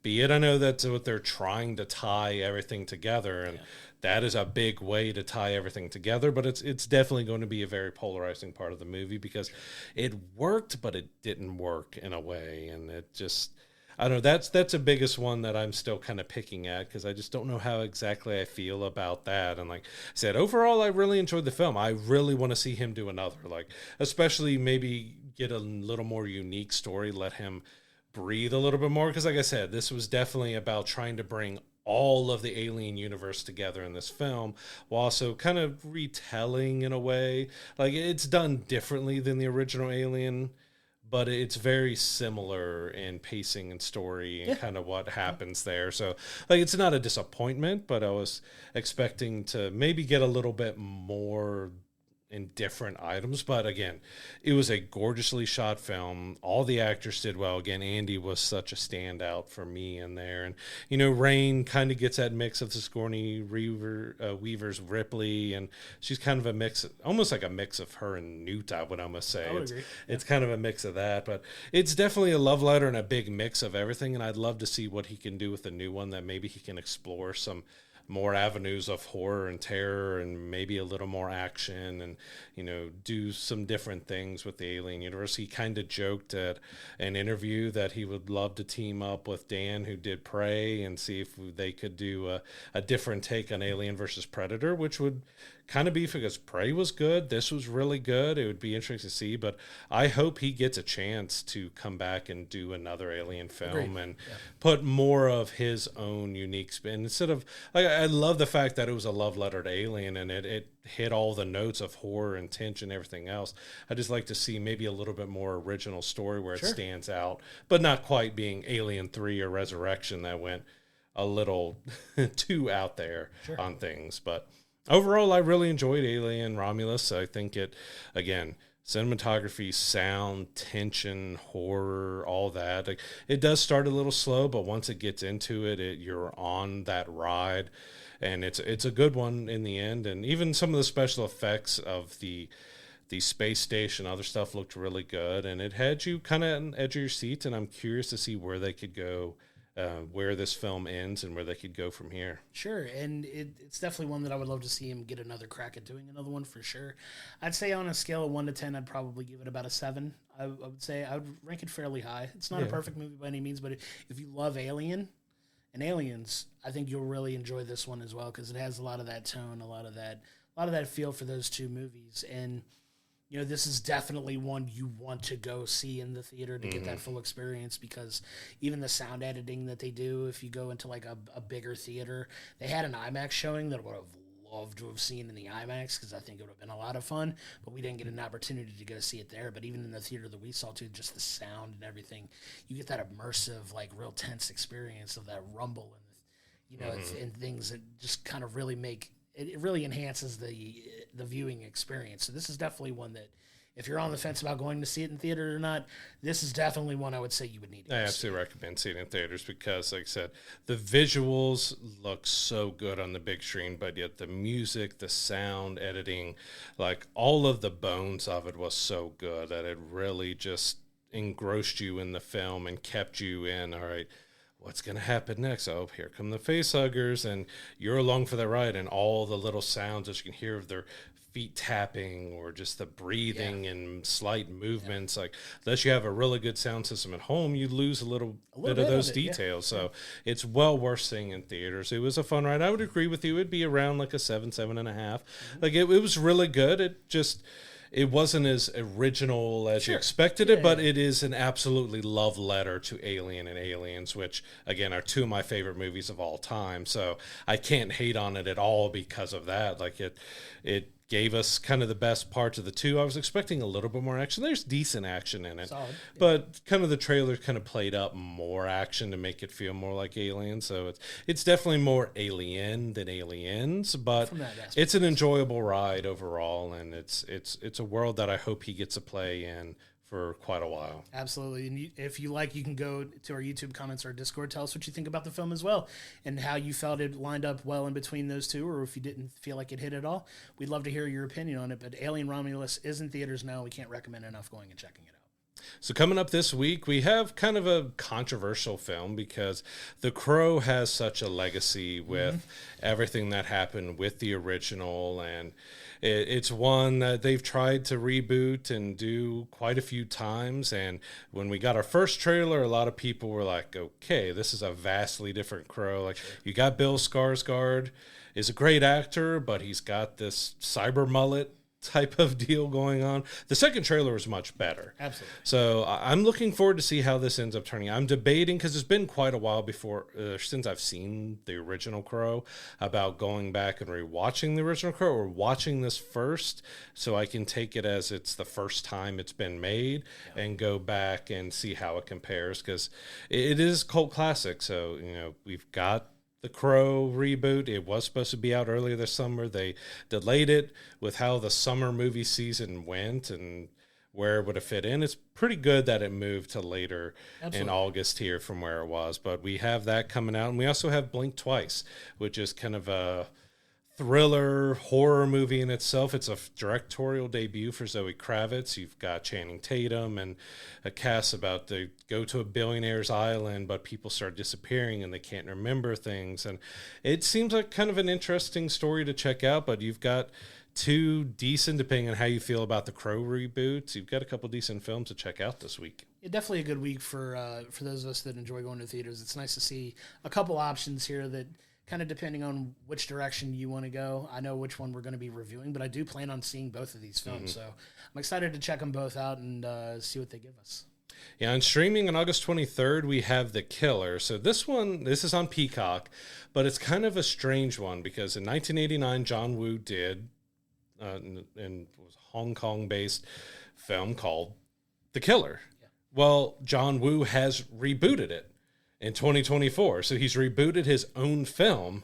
be it? I know that's what they're trying to tie everything together, and that is a big way to tie everything together. But it's definitely going to be a very polarizing part of the movie because it worked, but it didn't work in a way, and it just. I don't know. That's the biggest one that I'm still kind of picking at because I just don't know how exactly I feel about that. And like I said, overall, I really enjoyed the film. I really want to see him do another, like especially maybe get a little more unique story, let him breathe a little bit more. Because like I said, this was definitely about trying to bring all of the Alien universe together in this film while also kind of retelling in a way. Like it's done differently than the original Alien, but it's very similar in pacing and story and kind of what happens there. So, like, it's not a disappointment, but I was expecting to maybe get a little bit more in different items. But again, it was a gorgeously shot film. All the actors did well. Again, Andy was such a standout for me in there. And, you know, Rain kind of gets that mix of the Sigourney Weaver's Ripley, and she's kind of a mix, almost like a mix of her and Newt, I would almost say. I would agree. It's kind of a mix of that, but it's definitely a love letter and a big mix of everything. And I'd love to see what he can do with the new one, that maybe he can explore some more avenues of horror and terror and maybe a little more action and, you know, do some different things with the Alien universe. He kind of joked at an interview that he would love to team up with Dan, who did Prey, and see if they could do a different take on Alien versus Predator, which would kind of be, because Prey was good, this was really good. It would be interesting to see, but I hope he gets a chance to come back and do another Alien film and put more of his own unique spin instead of, like, I love the fact that it was a love letter to Alien and it hit all the notes of horror and tension and everything else. I just like to see maybe a little bit more original story where it stands out, but not quite being Alien 3 or Resurrection that went a little too out there on things. But overall, I really enjoyed Alien Romulus. I think it, again, cinematography, sound, tension, horror, all that. Like, it does start a little slow, but once it gets into it, you're on that ride, and it's a good one in the end. And even some of the special effects of the space station, other stuff looked really good, and it had you kind of on the edge of your seat. And I'm curious to see where they could go. Where this film ends and where they could go from here. Sure, and it's definitely one that I would love to see him get another crack at doing another one for sure. I'd say on a scale of 1 to 10, I'd probably give it about a 7. I would say I would rank it fairly high. It's not a perfect movie by any means, but if you love Alien and Aliens, I think you'll really enjoy this one as well, because it has a lot of that tone, a lot of that feel for those two movies. And you know, this is definitely one you want to go see in the theater to get that full experience, because even the sound editing that they do, if you go into like a bigger theater, they had an IMAX showing that I would have loved to have seen in the IMAX, because I think it would have been a lot of fun, but we didn't get an opportunity to go see it there. But even in the theater that we saw too, just the sound and everything, you get that immersive, like real tense experience of that rumble and, you know, and things that just kind of really make it really enhances the viewing experience. So this is definitely one that, if you're on the fence about going to see it in theater or not, this is definitely one I would say you would need to I absolutely recommend seeing it in theaters, because, like I said, the visuals look so good on the big screen, but yet the music, the sound, editing, like all of the bones of it was so good that it really just engrossed you in the film and kept you in, all right, what's going to happen next? Oh, here come the facehuggers, and you're along for the ride, and all the little sounds that you can hear of their feet tapping or just the breathing and slight movements. Like, unless you have a really good sound system at home, you lose a little bit of those details. So it's well worth seeing in theaters. It was a fun ride. I would agree with you. It'd be around like a 7.5. Like, it was really good. It wasn't as original as you expected it, but it is an absolutely love letter to Alien and Aliens, which, again, are two of my favorite movies of all time. So I can't hate on it at all because of that. Like, it gave us kind of the best parts of the two. I was expecting a little bit more action. There's decent action in it, but kind of the trailer kind of played up more action to make it feel more like Alien. So it's definitely more Alien than Aliens, but it's an enjoyable ride overall, and it's a world that I hope he gets to play in for quite a while. Absolutely. And if you like, you can go to our YouTube comments or Discord. Tell us what you think about the film as well, and how you felt it lined up well in between those two, or if you didn't feel like it hit at all. We'd love to hear your opinion on it. But Alien Romulus is in theaters now. We can't recommend enough going and checking it out. So coming up this week, we have kind of a controversial film because The Crow has such a legacy with everything that happened with the original, and it's one that they've tried to reboot and do quite a few times. And when we got our first trailer, a lot of people were like, okay, this is a vastly different Crow. Like, you got Bill Skarsgård, is a great actor, but he's got this cyber mullet type of deal going on. The second trailer was much better. Absolutely. So I'm looking forward to see how this ends up turning. I'm debating, because it's been quite a while before since I've seen the original Crow, about going back and rewatching the original Crow or watching this first so I can take it as it's the first time it's been made and go back and see how it compares, because it is cult classic. So, you know, we've got the Crow reboot. It was supposed to be out earlier this summer. They delayed it with how the summer movie season went and where it would have fit in. It's pretty good that it moved to later in August here from where it was. But we have that coming out. And we also have Blink Twice, which is kind of a thriller horror movie in itself. It's a directorial debut for Zoe Kravitz. You've got Channing Tatum and a cast about to go to a billionaire's island, but people start disappearing and they can't remember things. And it seems like kind of an interesting story to check out, but you've got two decent, depending on how you feel about the Crow reboots, you've got a couple decent films to check out this week. Yeah, definitely a good week for those of us that enjoy going to theaters. It's nice to see a couple options here that, kind of depending on which direction you want to go. I know which one we're going to be reviewing, but I do plan on seeing both of these films. So I'm excited to check them both out and see what they give us. Yeah, on streaming on August 23rd, we have The Killer. So this is on Peacock, but it's kind of a strange one because in 1989, John Woo did and was a Hong Kong-based film called The Killer. Yeah. Well, John Woo has rebooted it in 2024. So he's rebooted his own film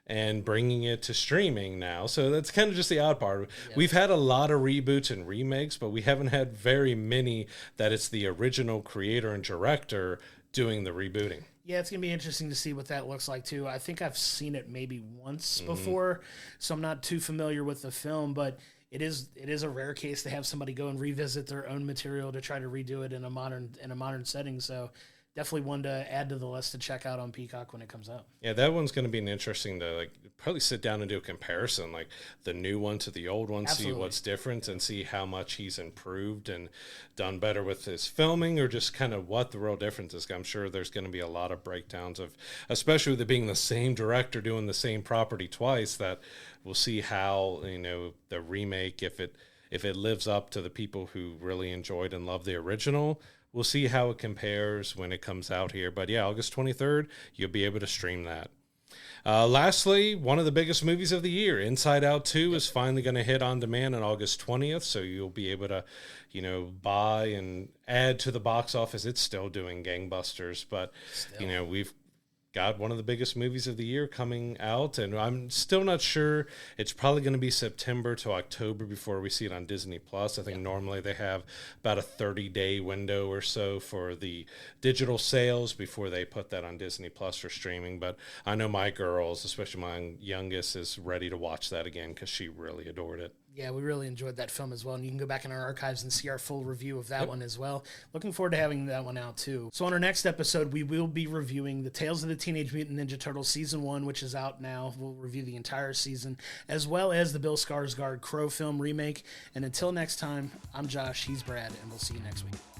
and bringing it to streaming now. So that's kind of just the odd part. Yeah. We've had a lot of reboots and remakes, but we haven't had very many that it's the original creator and director doing the rebooting. Yeah, it's going to be interesting to see what that looks like, too. I think I've seen it maybe once before, so I'm not too familiar with the film, but it is a rare case to have somebody go and revisit their own material to try to redo it in a modern setting. So definitely one to add to the list to check out on Peacock when it comes out. Yeah, that one's going to be an interesting to probably sit down and do a comparison, like the new one to the old one, Absolutely. See what's different and see how much he's improved and done better with his filming or just kind of what the real difference is. I'm sure there's going to be a lot of breakdowns of, especially with it being the same director doing the same property twice, that we'll see how, the remake, if it lives up to the people who really enjoyed and loved the original. We'll see how it compares when it comes out here. But yeah, August 23rd, you'll be able to stream that. Lastly, one of the biggest movies of the year, Inside Out 2, is finally going to hit on demand on August 20th. So you'll be able to, buy and add to the box office. It's still doing gangbusters. But, we've got one of the biggest movies of the year coming out, and I'm still not sure. It's probably going to be September to October before we see it on Disney Plus. I think normally they have about a 30-day window or so for the digital sales before they put that on Disney Plus for streaming. But I know my girls, especially my youngest, is ready to watch that again because she really adored it. Yeah, we really enjoyed that film as well, and you can go back in our archives and see our full review of that one as well. Looking forward to having that one out, too. So on our next episode, we will be reviewing the Tales of the Teenage Mutant Ninja Turtles Season 1, which is out now. We'll review the entire season, as well as the Bill Skarsgård Crow film remake. And until next time, I'm Josh, he's Brad, and we'll see you next week.